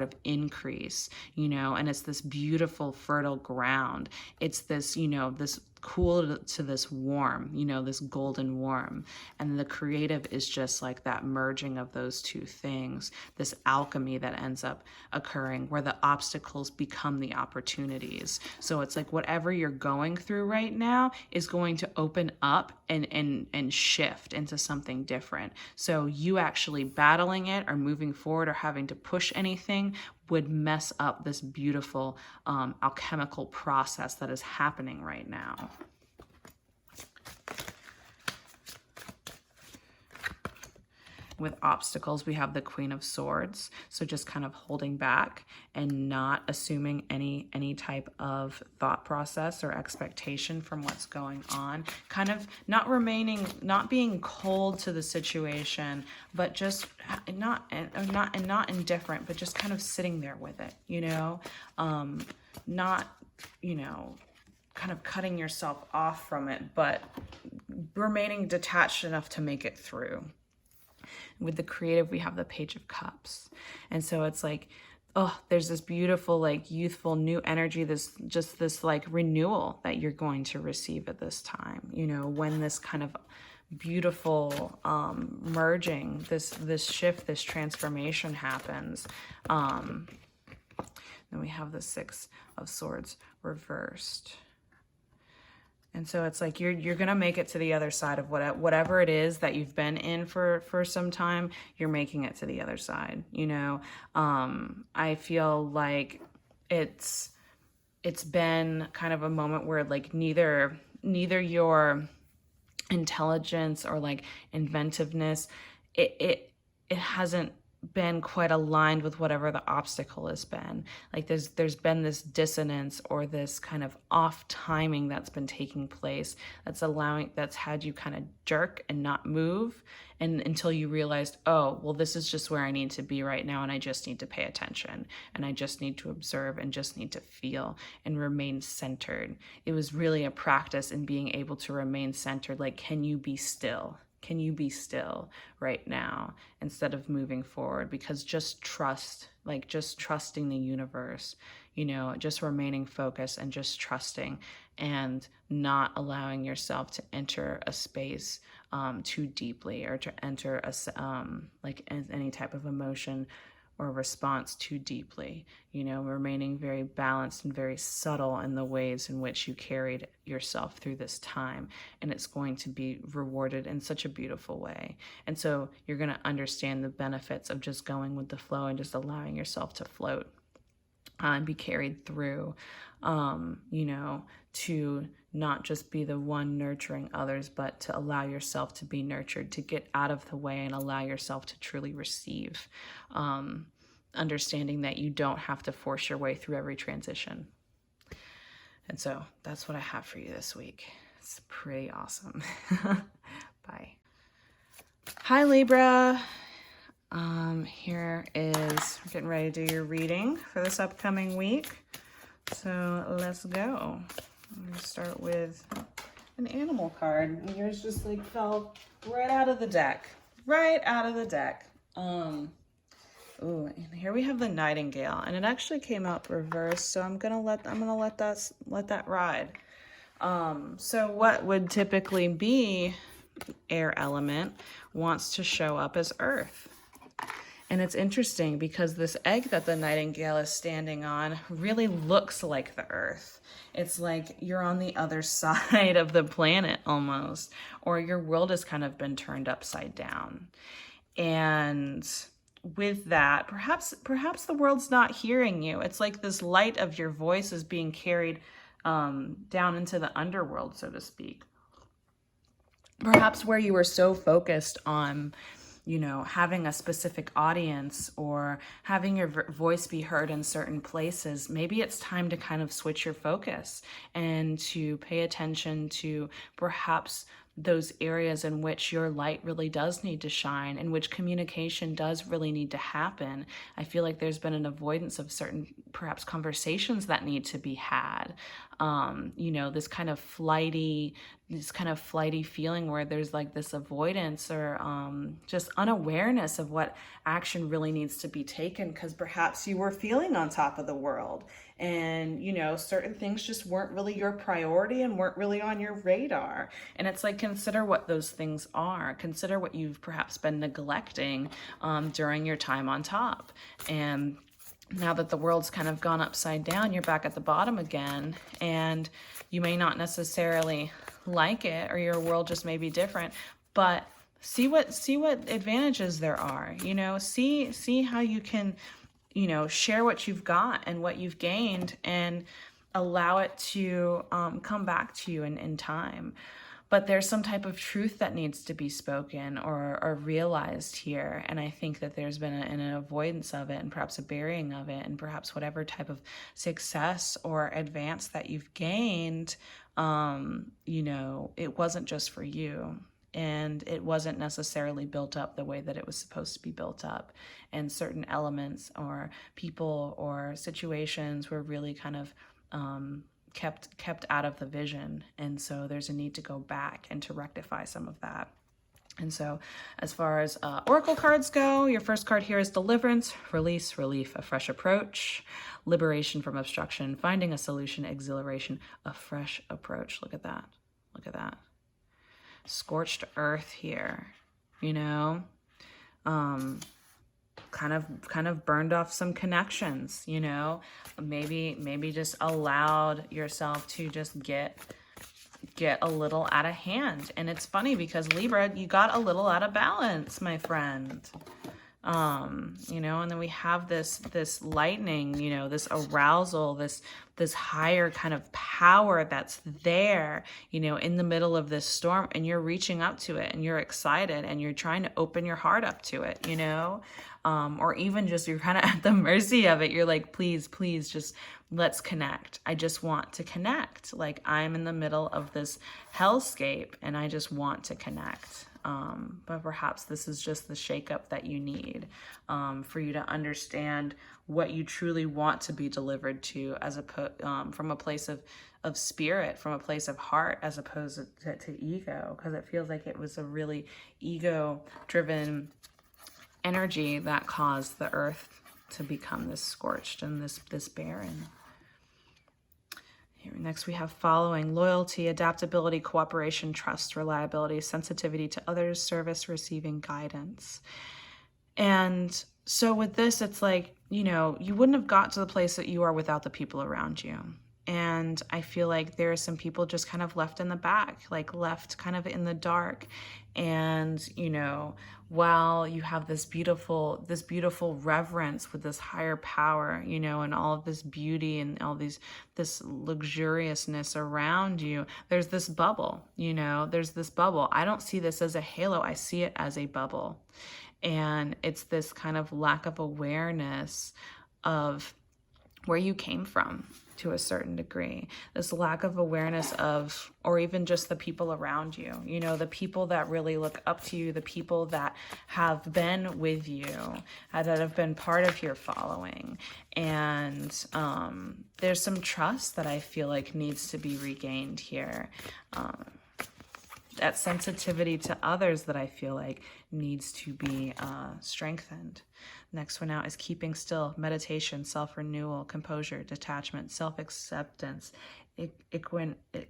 of increase, you know, and it's this beautiful fertile ground. It's this, you know, this cool to this warm, you know, this golden warm. And the creative is just like that merging of those two things, this alchemy that ends up occurring where the obstacles become the opportunities. So it's like whatever you're going through right now is going to open up and shift into something different. So you actually battling it or moving forward or having to push anything would mess up this beautiful alchemical process that is happening right now. With obstacles, we have the Queen of Swords. So just kind of holding back and not assuming any type of thought process or expectation from what's going on. Kind of not being cold to the situation, but just not indifferent, but just kind of sitting there with it, you know, not, you know, kind of cutting yourself off from it, but remaining detached enough to make it through. With the creative, we have the Page of Cups. And so it's like, oh, there's this beautiful, like youthful new energy, this like renewal that you're going to receive at this time, you know, when this kind of beautiful merging, this shift, this transformation happens. Then we have the Six of Swords reversed. And so it's like you're going to make it to the other side of whatever it is that you've been in for some time. You're making it to the other side, you know. I feel like it's been kind of a moment where like neither your intelligence or like inventiveness, it hasn't been quite aligned with whatever the obstacle has been. Like there's been this dissonance or this kind of off timing that's been taking place that's had you kind of jerk and not move, and until you realized, oh, well, this is just where I need to be right now, and I just need to pay attention, and I just need to observe and just need to feel and remain centered. It was really a practice in being able to remain centered. Like, can you be still? Can you be still right now instead of moving forward? Because just trust, like just trusting the universe, you know, just remaining focused and just trusting and not allowing yourself to enter a space too deeply or to enter like any type of emotion or response too deeply, you know, remaining very balanced and very subtle in the ways in which you carried yourself through this time. And it's going to be rewarded in such a beautiful way. And so you're going to understand the benefits of just going with the flow and just allowing yourself to float and be carried through, you know, to not just be the one nurturing others, but to allow yourself to be nurtured, to get out of the way and allow yourself to truly receive, understanding that you don't have to force your way through every transition. And so that's what I have for you this week. It's pretty awesome. Bye. Hi, Libra. Here is, we're getting ready to do your reading for this upcoming week. So let's go. I'm going to start with an animal card. Yours just like fell right out of the deck. Right out of the deck. Ooh, and here we have the Nightingale, and it actually came out reversed, so I'm gonna let that ride. So what would typically be air element wants to show up as earth. And it's interesting because this egg that the Nightingale is standing on really looks like the earth. It's like you're on the other side of the planet almost, or your world has kind of been turned upside down. And with that, perhaps the world's not hearing you. It's like this light of your voice is being carried down into the underworld, so to speak. Perhaps where you were so focused on, you know, having a specific audience or having your voice be heard in certain places, maybe it's time to kind of switch your focus and to pay attention to perhaps those areas in which your light really does need to shine, in which communication does really need to happen. I feel like there's been an avoidance of certain perhaps conversations that need to be had. You know, this kind of flighty feeling where there's like this avoidance or just unawareness of what action really needs to be taken, because perhaps you were feeling on top of the world and, you know, certain things just weren't really your priority and weren't really on your radar. And it's like, consider what those things are. Consider what you've perhaps been neglecting during your time on top. And now that the world's kind of gone upside down, you're back at the bottom again, and you may not necessarily like it, or your world just may be different, but see what advantages there are. You know, see how you can, you know, share what you've got and what you've gained and allow it to come back to you in time. But there's some type of truth that needs to be spoken or realized here. And I think that there's been an avoidance of it and perhaps a burying of it, and perhaps whatever type of success or advance that you've gained, you know, it wasn't just for you. And it wasn't necessarily built up the way that it was supposed to be built up. And certain elements or people or situations were really kind of kept out of the vision. And so there's a need to go back and to rectify some of that. And so as far as oracle cards go, your first card here is deliverance, release, relief, a fresh approach, liberation from obstruction, finding a solution, exhilaration, a fresh approach. Look at that. Look at that. Scorched earth here, you know, kind of burned off some connections, you know, maybe just allowed yourself to just get a little out of hand. And it's funny because Libra, you got a little out of balance, my friend. You know, and then we have this lightning, you know, this arousal, this higher kind of power that's there, you know, in the middle of this storm, and you're reaching up to it and you're excited and you're trying to open your heart up to it, you know, or even just you're kind of at the mercy of it. You're like, please, just let's connect. I just want to connect. Like, I'm in the middle of this hellscape and I just want to connect. But perhaps this is just the shakeup that you need for you to understand what you truly want to be delivered to, as from a place of spirit, from a place of heart, as opposed to ego, because it feels like it was a really ego-driven energy that caused the earth to become this scorched and this barren. Here, next we have following: loyalty, adaptability, cooperation, trust, reliability, sensitivity to others, service, receiving guidance. And so with this, it's like, you know, you wouldn't have got to the place that you are without the people around you. And I feel like there are some people just kind of left in the back, like left kind of in the dark. And, you know, while you have this beautiful reverence with this higher power, you know, and all of this beauty and all this luxuriousness around you, there's this bubble, you know, there's this bubble. I don't see this as a halo. I see it as a bubble. And it's this kind of lack of awareness of where you came from to a certain degree, this lack of awareness of, or even just the people around you, you know, the people that really look up to you, the people that have been with you, that have been part of your following. And there's some trust that I feel like needs to be regained here. That sensitivity to others that I feel like needs to be strengthened. Next one out is keeping still, meditation, self-renewal, composure, detachment, self-acceptance,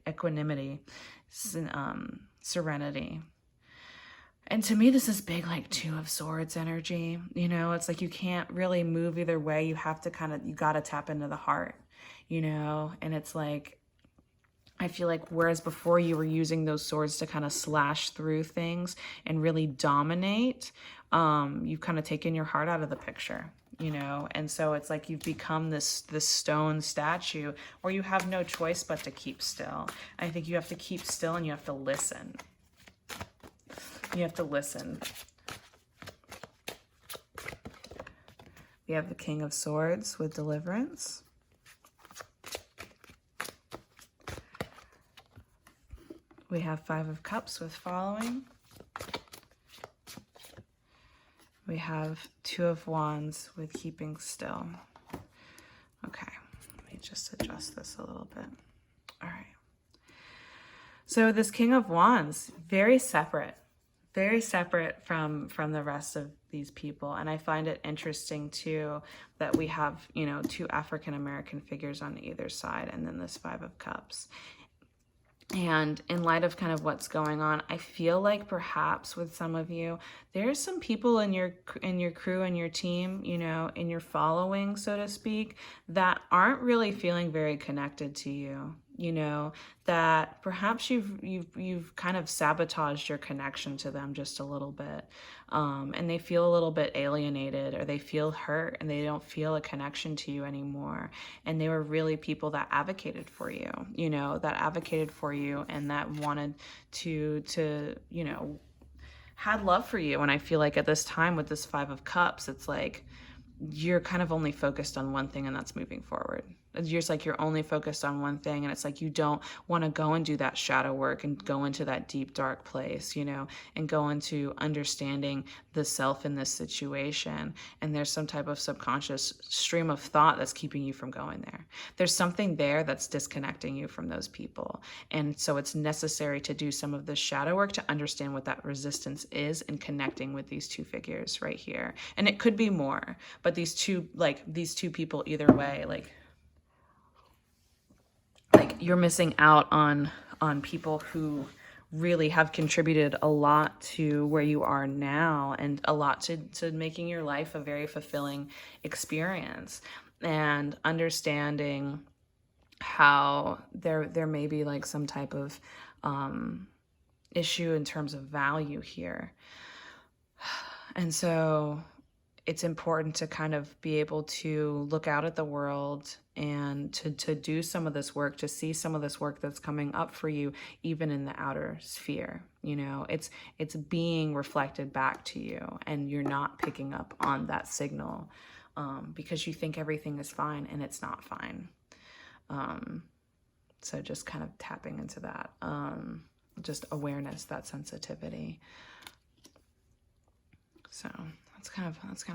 equanimity, serenity. And to me, this is big, like 2 of Swords energy. You know, it's like you can't really move either way. You have to you got to tap into the heart, you know, and it's like, I feel like whereas before you were using those swords to kind of slash through things and really dominate, you've kind of taken your heart out of the picture, you know? And so it's like you've become this stone statue where you have no choice but to keep still. I think you have to keep still and you have to listen. You have to listen. We have the King of Swords with deliverance. We have 5 of Cups with following. We have 2 of Wands with keeping still. Okay, let me just adjust this a little bit. All right. So this King of Wands, very separate from the rest of these people. And I find it interesting too that we have, you know, 2 African American figures on either side, and then this 5 of Cups. And in light of kind of what's going on, I feel like perhaps with some of you, there's some people in your crew and your team, you know, in your following, so to speak, that aren't really feeling very connected to you. You know, that perhaps you've kind of sabotaged your connection to them just a little bit, and they feel a little bit alienated, or they feel hurt and they don't feel a connection to you anymore. And they were really people that advocated for you, you know, and that wanted to you know, had love for you. And I feel like at this time with this 5 of Cups, it's like you're kind of only focused on one thing, and that's moving forward. It's just like you're only focused on one thing, and it's like you don't want to go and do that shadow work and go into that deep, dark place, you know, and go into understanding the self in this situation. And there's some type of subconscious stream of thought that's keeping you from going there. There's something there that's disconnecting you from those people. And so it's necessary to do some of the shadow work to understand what that resistance is and connecting with these 2 figures right here. And it could be more, but these two people either way, like you're missing out on people who really have contributed a lot to where you are now, and a lot to making your life a very fulfilling experience, and understanding how there may be like some type of issue in terms of value here. And so it's important to kind of be able to look out at the world and to do some of this work, to see some of this work that's coming up for you, even in the outer sphere. You know, it's being reflected back to you, and you're not picking up on that signal because you think everything is fine, and it's not fine. So just kind of tapping into that, just awareness, that sensitivity. So that's kind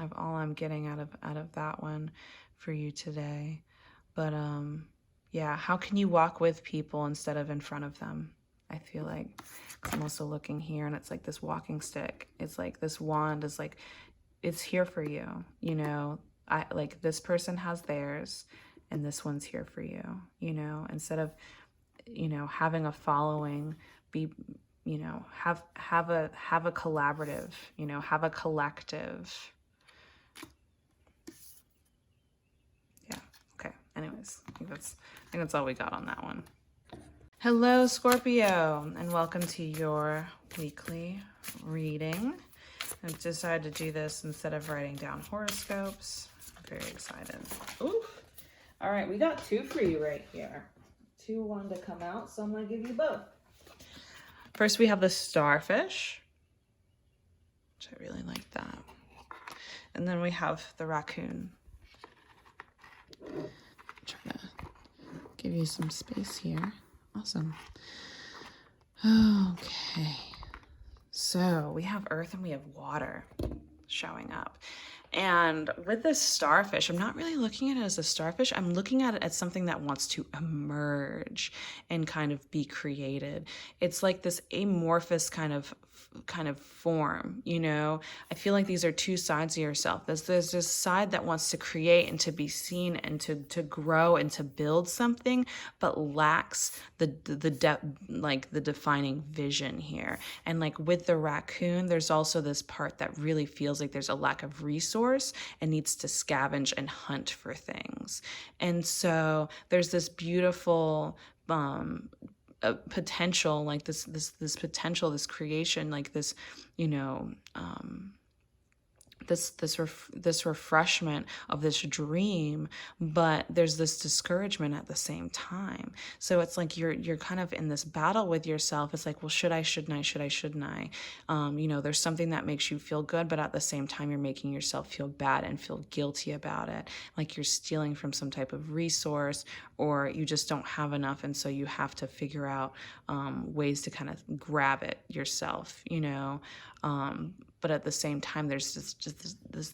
of all I'm getting out of that one for you today. But yeah, how can you walk with people instead of in front of them? I feel like I'm also looking here, and it's like this walking stick. It's like this wand is like, it's here for you. You know, like this person has theirs, and this one's here for you. You know, instead of, you know, having a following, be, you know, have a collaborative, you know, have a collective. Yeah. Okay. Anyways. guys. I think that's all we got on that one. Hello, Scorpio, and welcome to your weekly reading. I've decided to do this instead of writing down horoscopes. I'm very excited. Oof. All right, we got 2 for you right here. 2 wanted to come out, so I'm going to give you both. First, we have the starfish, which I really like that. And then we have the raccoon. I'm trying to give you some space here. Awesome. Okay. So we have earth and we have water showing up. And with this starfish, I'm not really looking at it as a starfish. I'm looking at it as something that wants to emerge and kind of be created. It's like this amorphous kind of form, you know? I feel like these are 2 sides of yourself. There's this side that wants to create and to be seen and to grow and to build something, but lacks the defining vision here. And like with the raccoon, there's also this part that really feels like there's a lack of resource and needs to scavenge and hunt for things. And so there's this beautiful potential, like this potential, this creation, like this, you know, this refreshment of this dream, but there's this discouragement at the same time. So it's like you're kind of in this battle with yourself. It's like, well, shouldn't I? You know, there's something that makes you feel good, but at the same time, you're making yourself feel bad and feel guilty about it. Like you're stealing from some type of resource, or you just don't have enough. And so you have to figure out ways to kind of grab it yourself, you know? But at the same time, there's just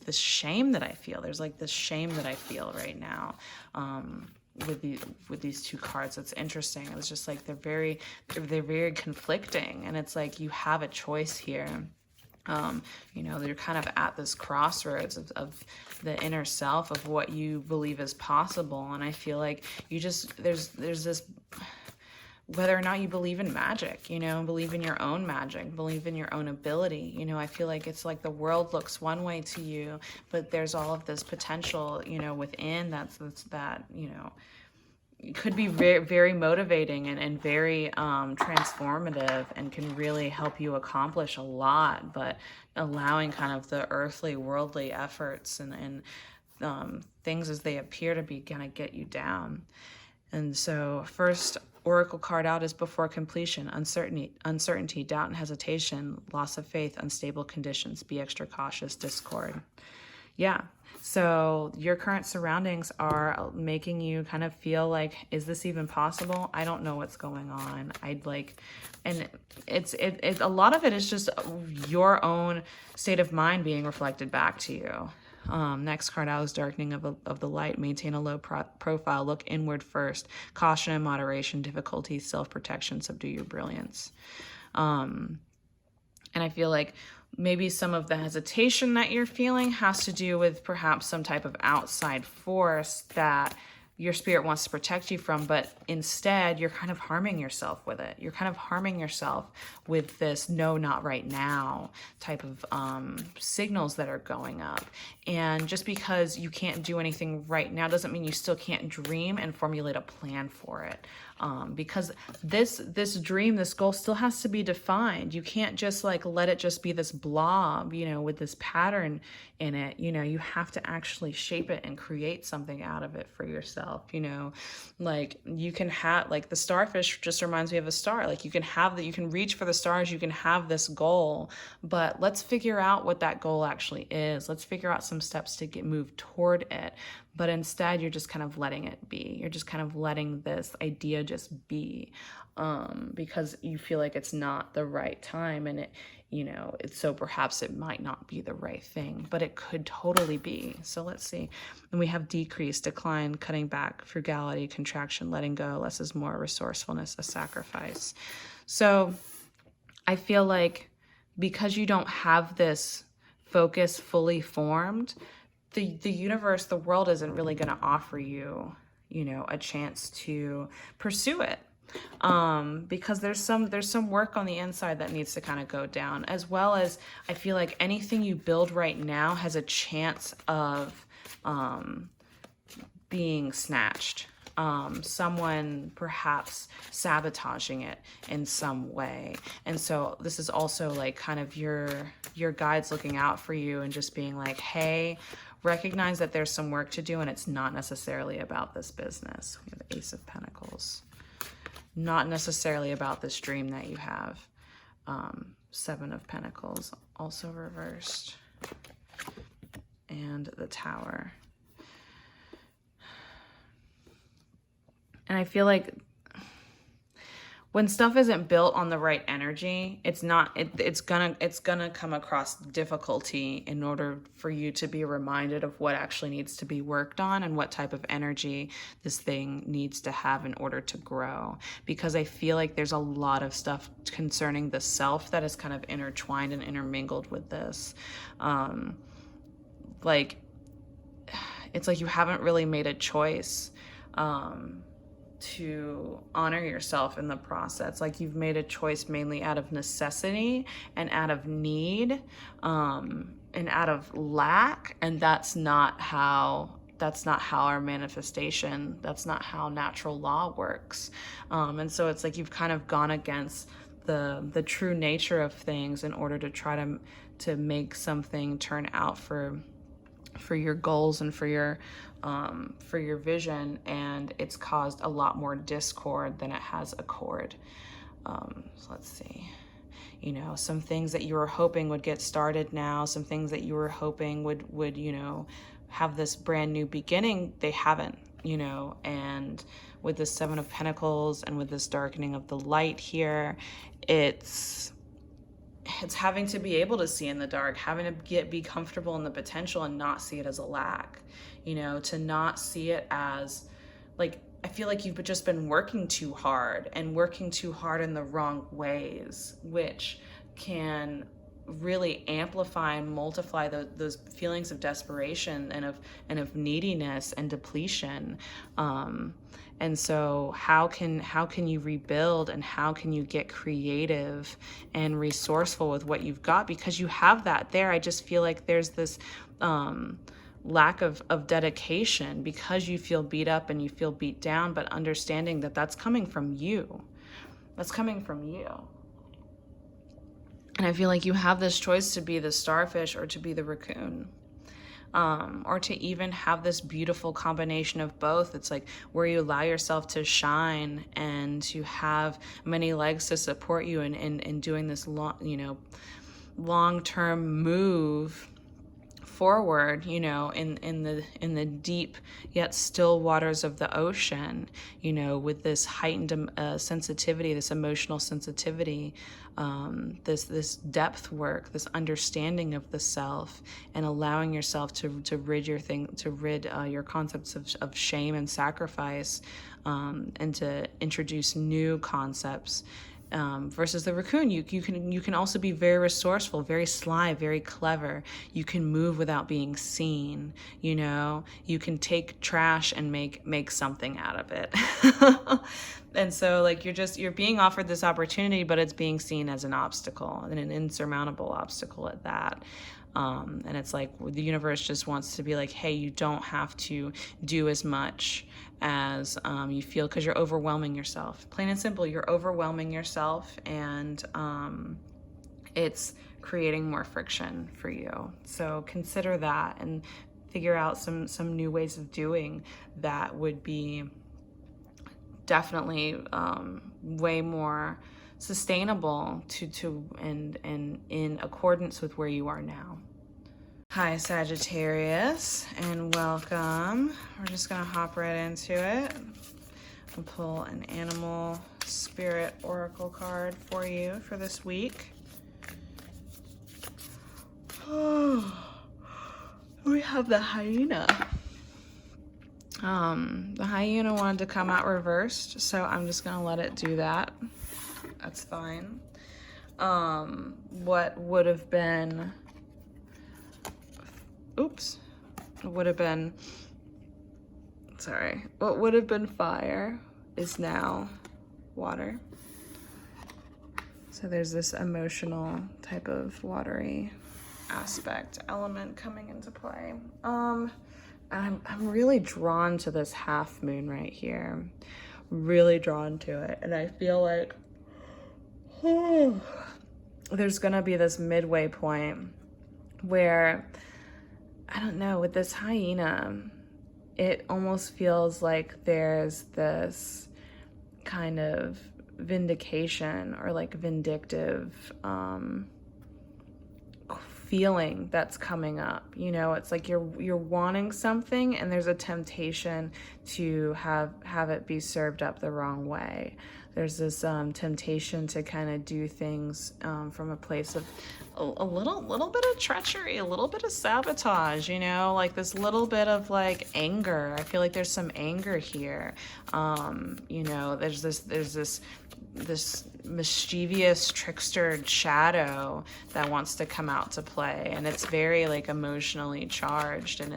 this shame that I feel. There's like this shame that I feel right now with these 2 cards. It's interesting. It's just like they're very conflicting, and it's like you have a choice here. You know, you're kind of at this crossroads of the inner self, of what you believe is possible, and I feel like there's this. Whether or not you believe in magic, you know, believe in your own magic, believe in your own ability. You know, I feel like it's like the world looks one way to you, but there's all of this potential, you know, within that, you know, it could be very, very motivating and very transformative, and can really help you accomplish a lot, but allowing kind of the earthly, worldly efforts and things as they appear to be gonna get you down. And so first oracle card out is before completion, uncertainty, doubt and hesitation, loss of faith, unstable conditions, be extra cautious, discord. Yeah. So your current surroundings are making you kind of feel like, is this even possible? I don't know what's going on. And it's a lot of it is just your own state of mind being reflected back to you. Next card out is darkening of the light. Maintain a low profile. Look inward first. Caution and moderation. Difficulty, self-protection. Subdue your brilliance. And I feel like maybe some of the hesitation that you're feeling has to do with perhaps some type of outside force that your spirit wants to protect you from, but instead you're kind of harming yourself with it. You're kind of harming yourself with this no, not right now type of signals that are going up. And just because you can't do anything right now doesn't mean you still can't dream and formulate a plan for it. Because this dream, this goal still has to be defined. You can't just like let it just be this blob, you know, with this pattern in it. You know, you have to actually shape it and create something out of it for yourself. You know, like you can have, like the starfish just reminds me of a star. Like you can have that, you can reach for the stars, you can have this goal, but let's figure out what that goal actually is. Let's figure out some steps to move toward it. But instead, you're just kind of letting it be. You're just kind of letting this idea just be, because you feel like it's not the right time, and it, you know, so perhaps it might not be the right thing, but it could totally be. So let's see. And we have decrease, decline, cutting back, frugality, contraction, letting go, less is more, resourcefulness, a sacrifice. So I feel like because you don't have this focus fully formed, the universe, the world isn't really going to offer you, you know, a chance to pursue it. Because there's some work on the inside that needs to kind of go down, as well as I feel like anything you build right now has a chance of being snatched. someone perhaps sabotaging it in some way. And so this is also like kind of your guides looking out for you and just being like, hey, recognize that there's some work to do and it's not necessarily about this business. We have Ace of Pentacles. Not necessarily about this dream that you have. Seven of Pentacles, also reversed. And the Tower. And I feel like when stuff isn't built on the right energy, it's gonna come across difficulty in order for you to be reminded of what actually needs to be worked on and what type of energy this thing needs to have in order to grow. Because I feel like there's a lot of stuff concerning the self that is kind of intertwined and intermingled with this. Like, it's like you haven't really made a choice to honor yourself in the process. Like, you've made a choice mainly out of necessity and out of need, and out of lack, and that's not how our manifestation, that's not how natural law works. And so it's like you've kind of gone against the true nature of things in order to try to make something turn out for your goals and for your vision, and it's caused a lot more discord than it has accord. So let's see, you know, some things that you were hoping would get started now, some things that you were hoping would you know, have this brand new beginning, they haven't, you know. And with the Seven of Pentacles and with this darkening of the light here, it's having to be able to see in the dark, having to be comfortable in the potential and not see it as a lack, you know, to not see it as like, I feel like you've just been working too hard and working too hard in the wrong ways, which can really amplify and multiply those feelings of desperation and of neediness and depletion. And so how can you rebuild, and how can you get creative and resourceful with what you've got? Because you have that there. I just feel like there's this lack of dedication because you feel beat up and you feel beat down, but understanding that that's coming from you. That's coming from you. And I feel like you have this choice to be the starfish or to be the raccoon. Or to even have this beautiful combination of both. It's like where you allow yourself to shine and to have many legs to support you in doing this long-term move forward, you know, in the deep yet still waters of the ocean, you know, with this heightened sensitivity, this emotional sensitivity, this depth work, this understanding of the self, and allowing yourself to rid your concepts of shame and sacrifice, and to introduce new concepts. Versus the raccoon, you can also be very resourceful, very sly, very clever. You can move without being seen. You know, you can take trash and make something out of it. And so, like, you're being offered this opportunity, but it's being seen as an obstacle, and an insurmountable obstacle at that. And it's like the universe just wants to be like, hey, you don't have to do as much as you feel, because you're overwhelming yourself. Plain and simple, you're overwhelming yourself, and it's creating more friction for you. So consider that and figure out some new ways of doing that would be definitely way more sustainable and in accordance with where you are now. Hi, Sagittarius, and welcome. We're just gonna hop right into it. I'll pull an animal spirit oracle card for you for this week. We have the hyena. The hyena wanted to come out reversed, so I'm just gonna let it do that. That's fine. What would have been what would have been fire is now water. So there's this emotional type of watery aspect element coming into play. I'm really drawn to this half moon right here. Really drawn to it. And I feel like there's gonna be this midway point where, I don't know, with this hyena, it almost feels like there's this kind of vindication or like vindictive feeling that's coming up. You know, it's like you're wanting something and there's a temptation to have it be served up the wrong way. There's this temptation to kind of do things from a place of a little bit of treachery, a little bit of sabotage, you know, like this little bit of like anger. I feel like there's some anger here. You know, there's this mischievous trickster shadow that wants to come out to play, and it's very like emotionally charged, and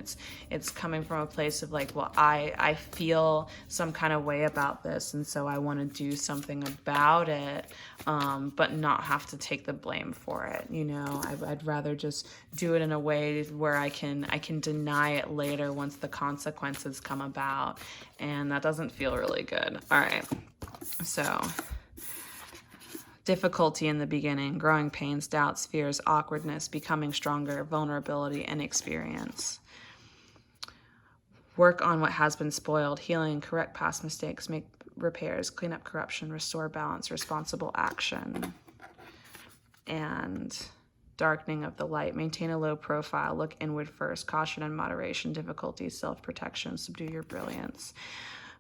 it's coming from a place of like, well, I feel some kind of way about this, and so I want to do something about it, but not have to take the blame for it. You know, I'd rather just do it in a way where I can deny it later once the consequences come about, and that doesn't feel really good. All right, so difficulty in the beginning, growing pains, doubts, fears, awkwardness, becoming stronger, vulnerability, and experience. Work on what has been spoiled, healing, correct past mistakes, make repairs, clean up corruption, restore balance, responsible action. And darkening of the light, maintain a low profile, look inward first, caution and moderation, difficulty, self-protection, subdue your brilliance.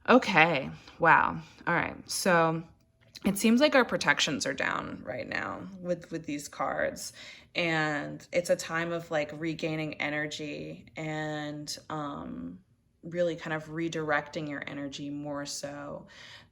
Okay, wow. All right, so it seems like our protections are down right now with these cards, and it's a time of like regaining energy and really kind of redirecting your energy more so.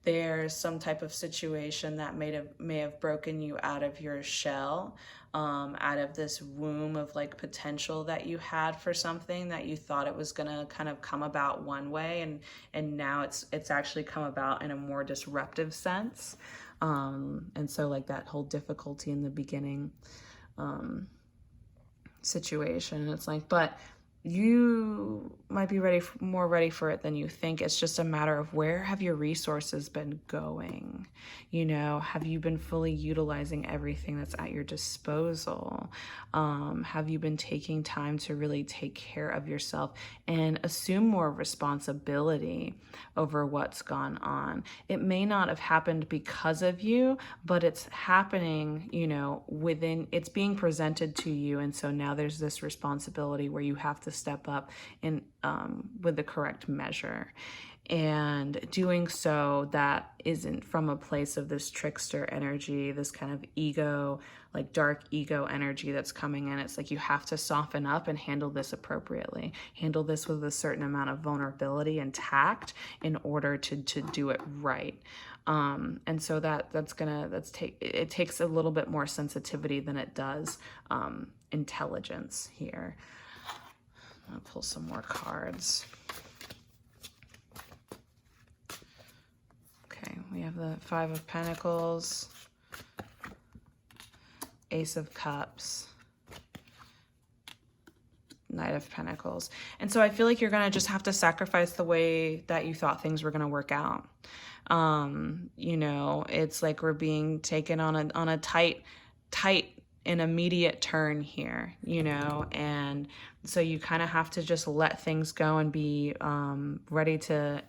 There's some type of situation that may have broken you out of your shell, out of this womb of like potential that you had for something that you thought it was gonna kind of come about one way, and now it's actually come about in a more disruptive sense. And so like that whole difficulty in the beginning situation, it's like, but you might be more ready for it than you think. It's just a matter of, where have your resources been going? You know, have you been fully utilizing everything that's at your disposal? Have you been taking time to really take care of yourself and assume more responsibility over what's gone on? It may not have happened because of you, but it's happening, you know, it's being presented to you. And so now there's this responsibility where you have to step up in with the correct measure, and doing so that isn't from a place of this trickster energy, this kind of ego, like dark ego energy that's coming in. It's like you have to soften up and handle this appropriately, handle this with a certain amount of vulnerability and tact in order to do it right. And so it takes a little bit more sensitivity than it does intelligence here. I'll pull some more cards. Okay, we have the Five of Pentacles, Ace of Cups, Knight of Pentacles. And so I feel like you're going to just have to sacrifice the way that you thought things were going to work out. You know, it's like we're being taken on a tight an immediate turn here, you know, and so you kind of have to just let things go and be ready to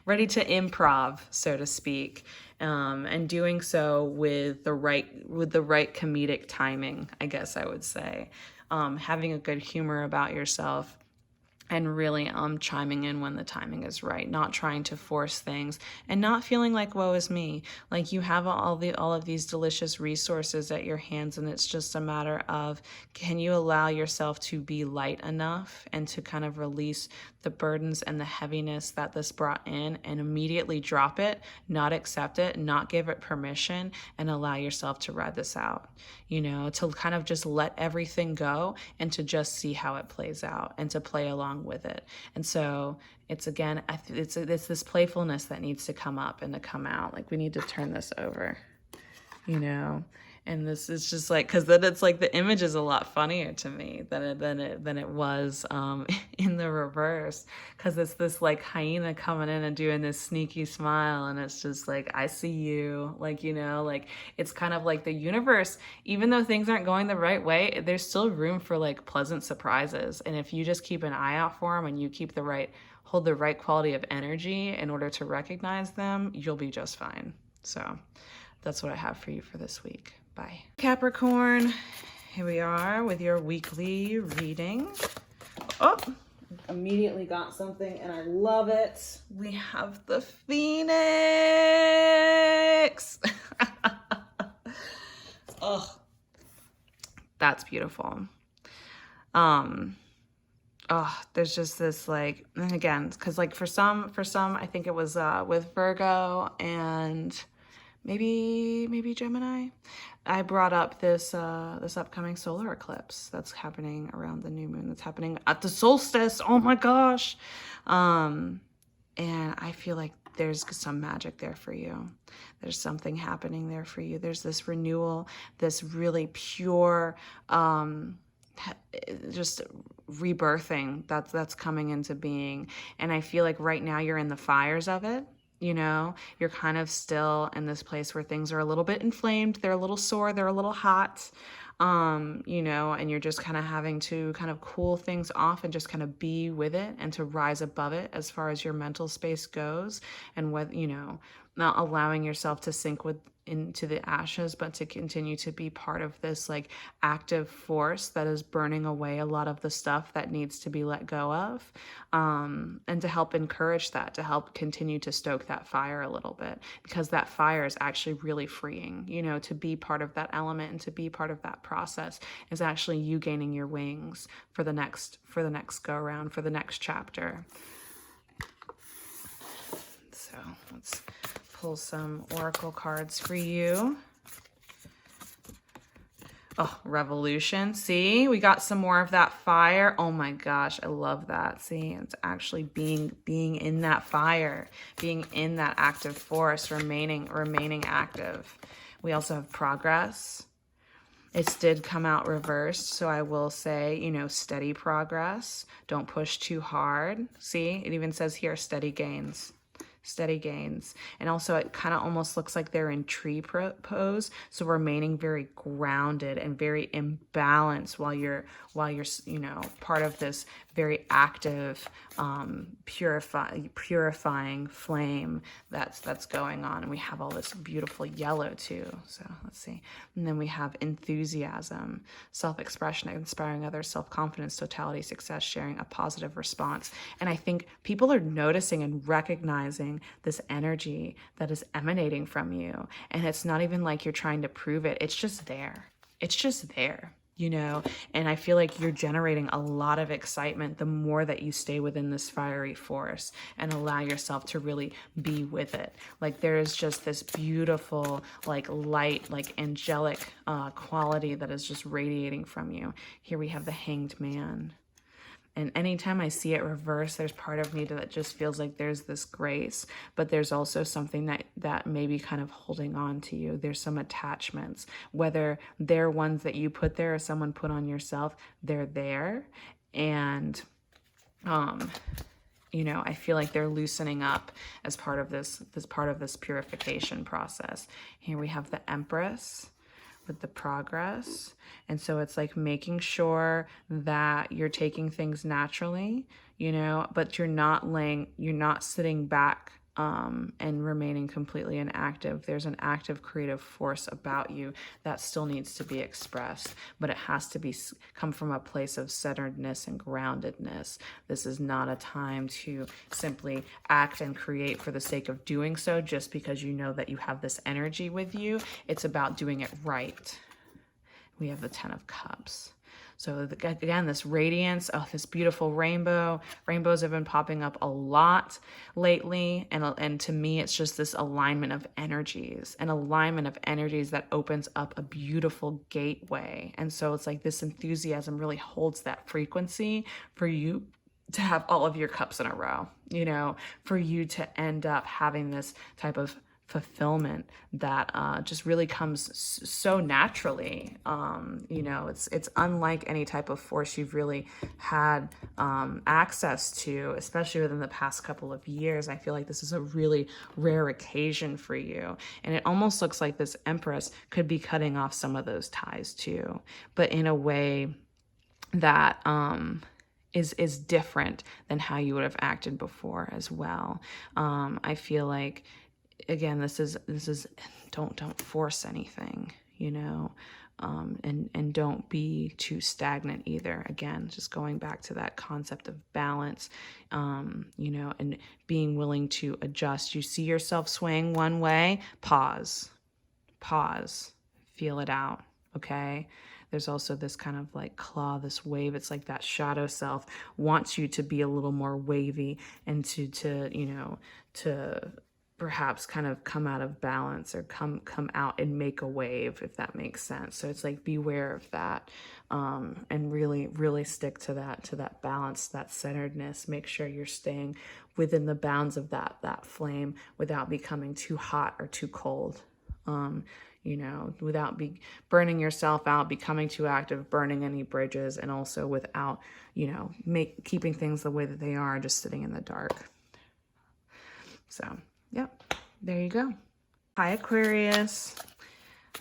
improv, so to speak, and doing so with the right comedic timing, I guess I would say, having a good humor about yourself, and really chiming in when the timing is right, not trying to force things, and not feeling like, woe is me. Like, you have all of these delicious resources at your hands, and it's just a matter of, can you allow yourself to be light enough and to kind of release the burdens and the heaviness that this brought in, and immediately drop it, not accept it, not give it permission, and allow yourself to ride this out, you know, to kind of just let everything go and to just see how it plays out and to play along with it. And so it's, again, it's this playfulness that needs to come up and to come out. Like, we need to turn this over, you know, And this is just like, because then it's like the image is a lot funnier to me than it was in the reverse, because it's this like hyena coming in and doing this sneaky smile, and it's just like, I see you, like, you know, like it's kind of like the universe, even though things aren't going the right way, there's still room for like pleasant surprises. And if you just keep an eye out for them and you keep hold the right quality of energy in order to recognize them, you'll be just fine. So that's what I have for you for this week. Bye. Capricorn, here we are with your weekly reading. Oh, immediately got something and I love it. We have the Phoenix. Oh, that's beautiful. Oh, there's just this like, and again, because like for some, I think it was with Virgo and maybe Gemini. I brought up this this upcoming solar eclipse that's happening around the new moon. That's happening at the solstice. Oh my gosh. And I feel like there's some magic there for you. There's something happening there for you. There's this renewal, this really pure, just rebirthing that's coming into being. And I feel like right now you're in the fires of it. You know, you're kind of still in this place where things are a little bit inflamed. They're a little sore. They're a little hot. You know, and you're just kind of having to kind of cool things off and just kind of be with it and to rise above it as far as your mental space goes. And whether, you know, not allowing yourself to sink into the ashes, but to continue to be part of this like active force that is burning away a lot of the stuff that needs to be let go of, and to help encourage that, to help continue to stoke that fire a little bit, because that fire is actually really freeing. You know, to be part of that element and to be part of that process is actually you gaining your wings for the next go around, for the next chapter. So let's pull some oracle cards for you. Oh, revolution. See, we got some more of that fire. Oh my gosh, I love that. See, it's actually being in that fire, being in that active force, remaining active. We also have progress. It did come out reversed, so I will say, you know, steady progress. Don't push too hard. See, it even says here, steady gains. Steady gains. And also it kind of almost looks like they're in tree pose, so remaining very grounded and very imbalanced while you're you know, part of this very active purifying flame that's going on. And we have all this beautiful yellow too. So let's see. And then we have enthusiasm, self-expression, inspiring others, self-confidence, totality, success, sharing a positive response. And I think people are noticing and recognizing this energy that is emanating from you. And it's not even like you're trying to prove it. It's just there. It's just there. You know, and I feel like you're generating a lot of excitement the more that you stay within this fiery force and allow yourself to really be with it. Like there is just this beautiful, like light, like angelic quality that is just radiating from you. Here we have the Hanged Man. And anytime I see it reverse, there's part of me that just feels like there's this grace, but there's also something that may be kind of holding on to you. There's some attachments, whether they're ones that you put there or someone put on yourself, they're there. And, you know, I feel like they're loosening up as part of this purification process. Here we have the Empress with the progress. And so it's like making sure that you're taking things naturally, you know, but you're not sitting back and remaining completely inactive. There's an active creative force about you that still needs to be expressed, but it has to come from a place of centeredness and groundedness. This is not a time to simply act and create for the sake of doing so just because you know that you have this energy with you. It's about doing it right. We have the Ten of Cups. So again, this radiance, oh, this beautiful rainbow. Rainbows have been popping up a lot lately. And to me, it's just this alignment of energies, an alignment of energies that opens up a beautiful gateway. And so it's like this enthusiasm really holds that frequency for you to have all of your cups in a row, you know, for you to end up having this type of fulfillment that just really comes so naturally. You know, it's unlike any type of force you've really had access to, especially within the past couple of years. I feel like this is a really rare occasion for you. And it almost looks like this Empress could be cutting off some of those ties too, but in a way that is different than how you would have acted before as well. I feel like, again, this is don't force anything, you know, and don't be too stagnant either. Again, just going back to that concept of balance, you know, and being willing to adjust. You see yourself swaying one way, pause, feel it out. Okay. There's also this kind of like claw, this wave. It's like that shadow self wants you to be a little more wavy and to you know, to perhaps kind of come out of balance or come out and make a wave, if that makes sense. So it's like, beware of that, and really stick to that balance, that centeredness. Make sure you're staying within the bounds of that flame without becoming too hot or too cold. You know, without burning yourself out, becoming too active, burning any bridges, and also without, you know, keeping things the way that they are, just sitting in the dark. So, yep, there you go. Hi, Aquarius.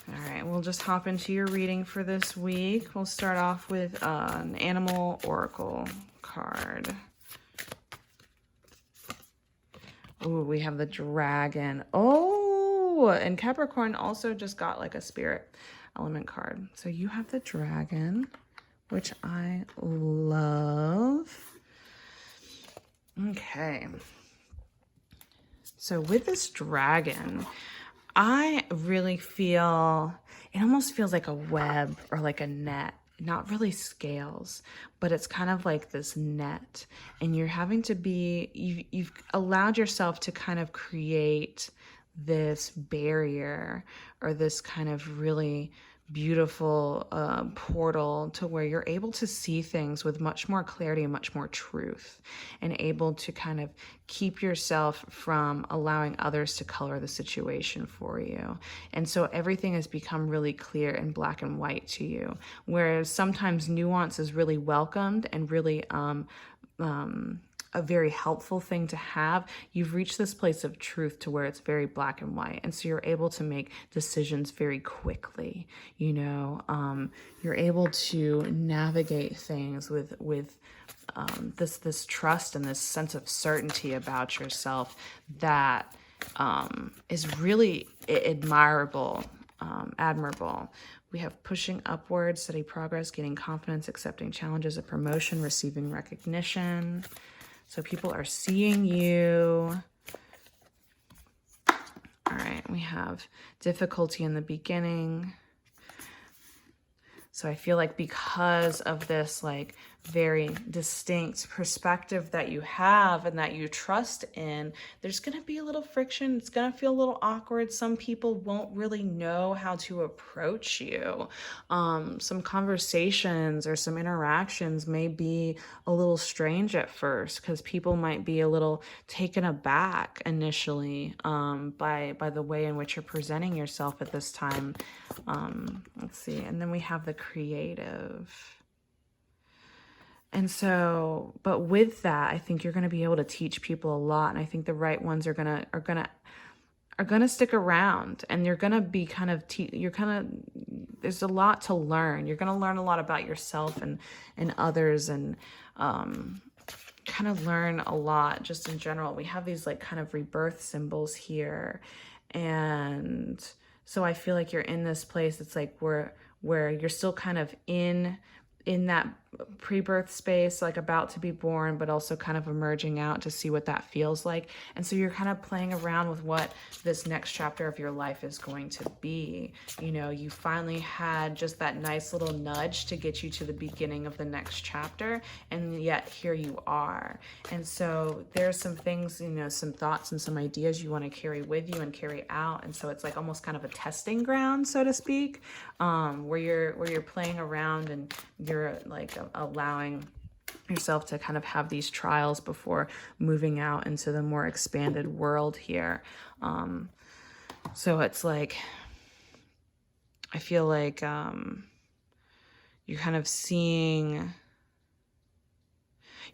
All right, we'll just hop into your reading for this week. We'll start off with an animal oracle card. Oh, we have the dragon. Oh, and Capricorn also just got like a spirit element card. So you have the dragon, which I love. Okay. So with this dragon, I really feel, it almost feels like a web or like a net. Not really scales, but it's kind of like this net, and you're having to be, you've allowed yourself to kind of create this barrier or this kind of really beautiful portal to where you're able to see things with much more clarity and much more truth, and able to kind of keep yourself from allowing others to color the situation for you. And so everything has become really clear and black and white to you, whereas sometimes nuance is really welcomed and really a very helpful thing to have. You've reached this place of truth to where it's very black and white. And so you're able to make decisions very quickly. You know, you're able to navigate things with this trust and this sense of certainty about yourself that is really admirable. We have pushing upwards, steady progress, gaining confidence, accepting challenges, a promotion, receiving recognition. So people are seeing you. All right, we have difficulty in the beginning. So I feel like because of this like very distinct perspective that you have and that you trust in, there's going to be a little friction. It's going to feel a little awkward. Some people won't really know how to approach you. Some conversations or some interactions may be a little strange at first because people might be a little taken aback initially by the way in which you're presenting yourself at this time. Let's see. And then we have the creative. And so, but with that, I think you're going to be able to teach people a lot. And I think the right ones are going to stick around, and you're going to be there's a lot to learn. You're going to learn a lot about yourself and others, and kind of learn a lot just in general. We have these like kind of rebirth symbols here. And so I feel like you're in this place. It's like where you're still kind of in that pre-birth space, like about to be born, but also kind of emerging out to see what that feels like. And so you're kind of playing around with what this next chapter of your life is going to be. You know, you finally had just that nice little nudge to get you to the beginning of the next chapter, and yet here you are. And so there's some things, you know, some thoughts and some ideas you want to carry with you and carry out. And so it's like almost kind of a testing ground, so to speak, where you're playing around and you're like allowing yourself to kind of have these trials before moving out into the more expanded world here. So it's like, I feel like you're kind of seeing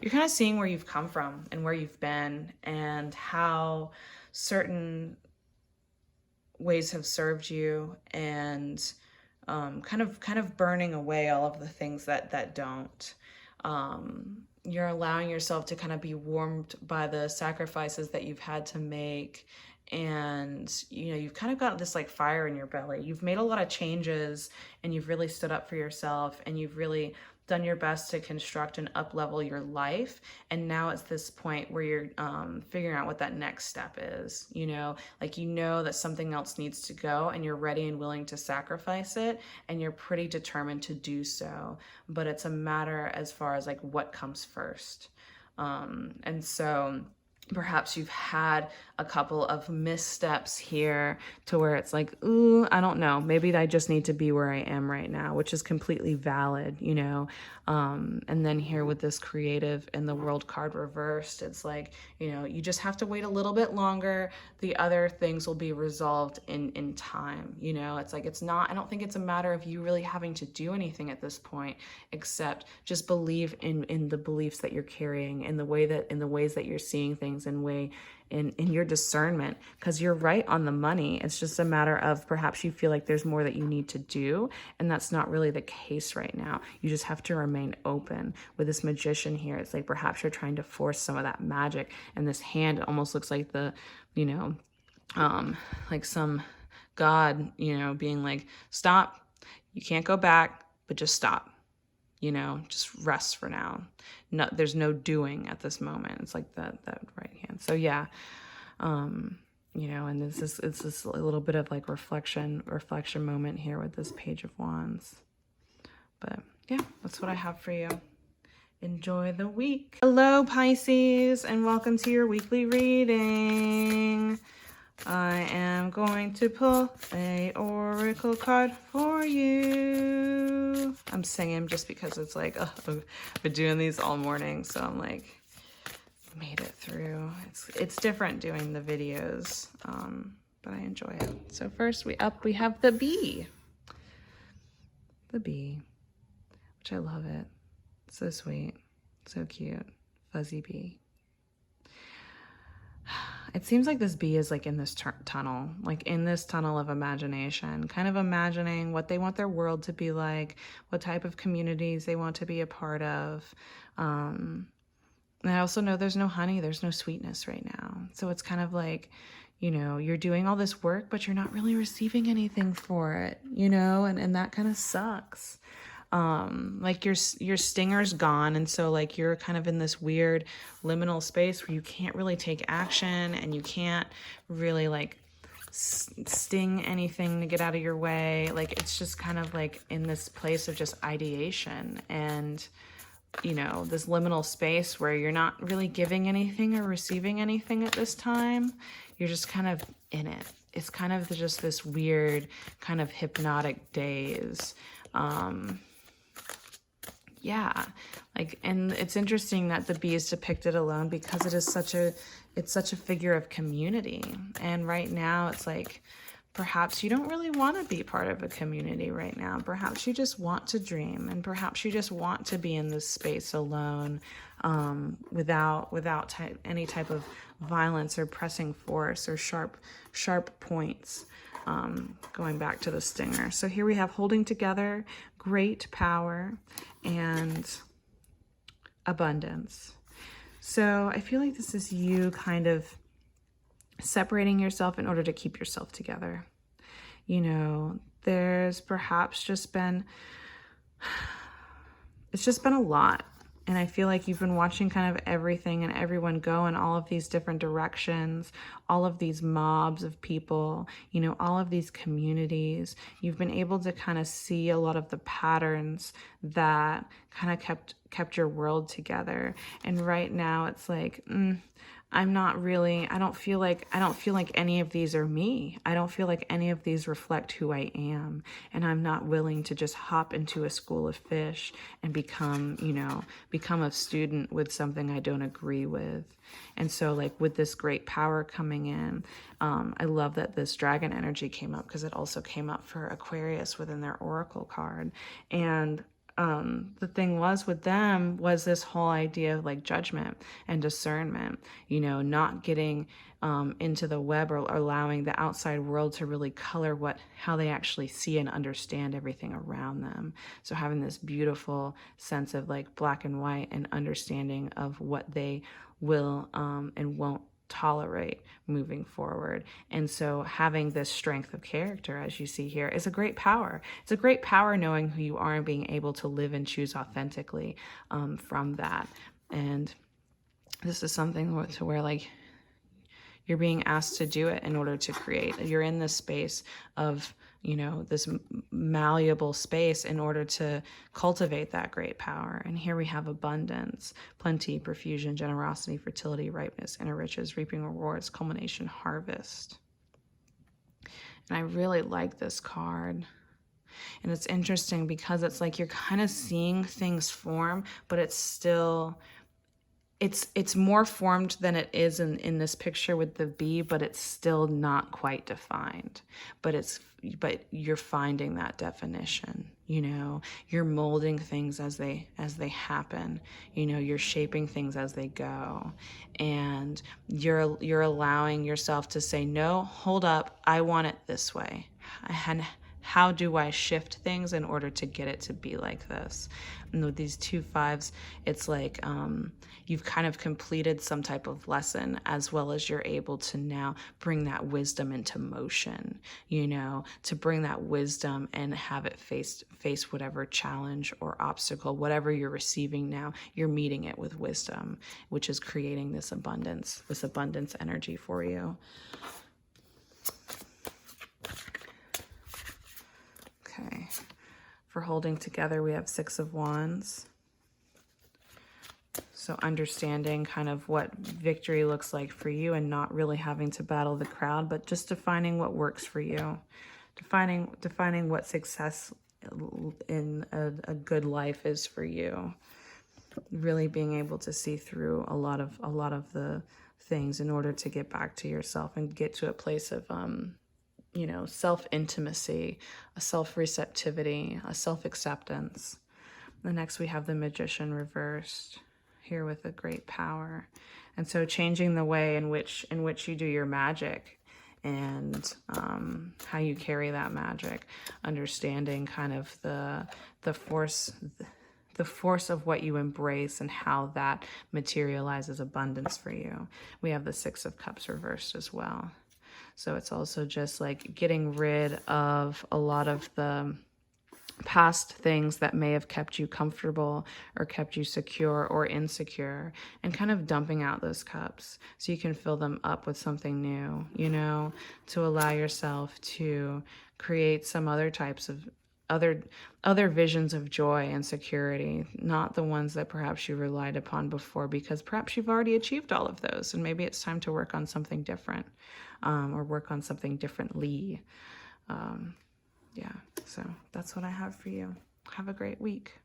where you've come from and where you've been and how certain ways have served you, and kind of burning away all of the things that don't. You're allowing yourself to kind of be warmed by the sacrifices that you've had to make. And, you know, you've kind of got this like fire in your belly. You've made a lot of changes, and you've really stood up for yourself, and you've really done your best to construct and up-level your life. And now it's this point where you're figuring out what that next step is, you know, like, you know that something else needs to go, and you're ready and willing to sacrifice it, and you're pretty determined to do so. But it's a matter as far as like what comes first. And so perhaps you've had a couple of missteps here to where it's like, ooh, I don't know, maybe I just need to be where I am right now, which is completely valid, you know. And then here with this creative and the world card reversed, it's like, you know, you just have to wait a little bit longer. The other things will be resolved in time, you know. It's like, it's not, I don't think it's a matter of you really having to do anything at this point, except just believe in the beliefs that you're carrying, in the ways that you're seeing things, in your discernment, because you're right on the money. It's just a matter of perhaps you feel like there's more that you need to do, and that's not really the case right now. You just have to remain open. With this Magician here, it's like perhaps you're trying to force some of that magic, and this hand, it almost looks like the, you know, like some god, you know, being like, stop, you can't go back, but just stop. You know, just rest for now. No, there's no doing at this moment. It's like that right hand. So yeah, you know, and it's this a little bit of like reflection moment here with this Page of Wands. But yeah, that's what I have for you. Enjoy the week. Hello, Pisces, and welcome to your weekly reading. I am going to pull a oracle card for you. I'm singing just because it's like, oh, I've been doing these all morning, so I'm like, made it through. It's different doing the videos, but I enjoy it. So first we have the bee. The bee, which I love it. So sweet, so cute, fuzzy bee. It seems like this bee is like in this tunnel, like in this tunnel of imagination, kind of imagining what they want their world to be like, what type of communities they want to be a part of. And I also know there's no honey, there's no sweetness right now. So it's kind of like, you know, you're doing all this work, but you're not really receiving anything for it, you know, and that kind of sucks. Like your stinger's gone, and so like you're kind of in this weird liminal space where you can't really take action, and you can't really like sting anything to get out of your way. Like it's just kind of like in this place of just ideation, and you know, this liminal space where you're not really giving anything or receiving anything at this time. You're just kind of in it. It's kind of just this weird kind of hypnotic daze. Yeah, like, and it's interesting that the bee is depicted alone, because it is such a figure of community. And right now it's like, perhaps you don't really want to be part of a community right now. Perhaps you just want to dream, and perhaps you just want to be in this space alone, without any type of violence or pressing force or sharp points. Going back to the stinger. So here we have holding together, great power, and abundance. So I feel like this is you kind of separating yourself in order to keep yourself together. You know, there's perhaps just been, it's just been a lot. And I feel like you've been watching kind of everything and everyone go in all of these different directions, all of these mobs of people, you know, all of these communities. You've been able to kind of see a lot of the patterns that kind of kept your world together. And right now it's like, I'm not really, I don't feel like any of these are me. I don't feel like any of these reflect who I am. And I'm not willing to just hop into a school of fish and become, you know, become a student with something I don't agree with. And so like with this great power coming in, I love that this dragon energy came up, because it also came up for Aquarius within their oracle card. And the thing was with them was this whole idea of like judgment and discernment, you know, not getting into the web, or allowing the outside world to really color how they actually see and understand everything around them. So having this beautiful sense of like black and white and understanding of what they will and won't tolerate moving forward. And so having this strength of character, as you see here, is a great power. It's a great power knowing who you are and being able to live and choose authentically from that. And this is something to where like you're being asked to do it in order to create. You're in this space of, you know, this malleable space in order to cultivate that great power. And here we have abundance, plenty, profusion, generosity, fertility, ripeness, inner riches, reaping rewards, culmination, harvest. And I really like this card. And it's interesting because it's like you're kind of seeing things form, but it's still... It's more formed than it is in this picture with the bee, but it's still not quite defined. But you're finding that definition, you know. You're molding things as they happen. You know, you're shaping things as they go. And you're allowing yourself to say, no, hold up, I want it this way. And how do I shift things in order to get it to be like this? And with these 2 5s, it's like you've kind of completed some type of lesson, as well as you're able to now bring that wisdom into motion, you know, to bring that wisdom and have it face whatever challenge or obstacle, whatever you're receiving now, you're meeting it with wisdom, which is creating this abundance energy for you. Okay, for holding together, we have 6 of Wands. So understanding kind of what victory looks like for you, and not really having to battle the crowd, but just defining what works for you. Defining what success in a good life is for you. Really being able to see through a lot of the things in order to get back to yourself and get to a place of you know, self-intimacy, a self-receptivity, a self-acceptance. The next we have the Magician reversed here with a great power. And so changing the way in which you do your magic, and how you carry that magic, understanding kind of the force of what you embrace and how that materializes abundance for you. We have the 6 of Cups reversed as well. So it's also just like getting rid of a lot of the past things that may have kept you comfortable or kept you secure or insecure, and kind of dumping out those cups so you can fill them up with something new, you know, to allow yourself to create some other types of other visions of joy and security, not the ones that perhaps you relied upon before, because perhaps you've already achieved all of those, and maybe it's time to work on something different, or work on something differently. Yeah, so that's what I have for you. Have a great week.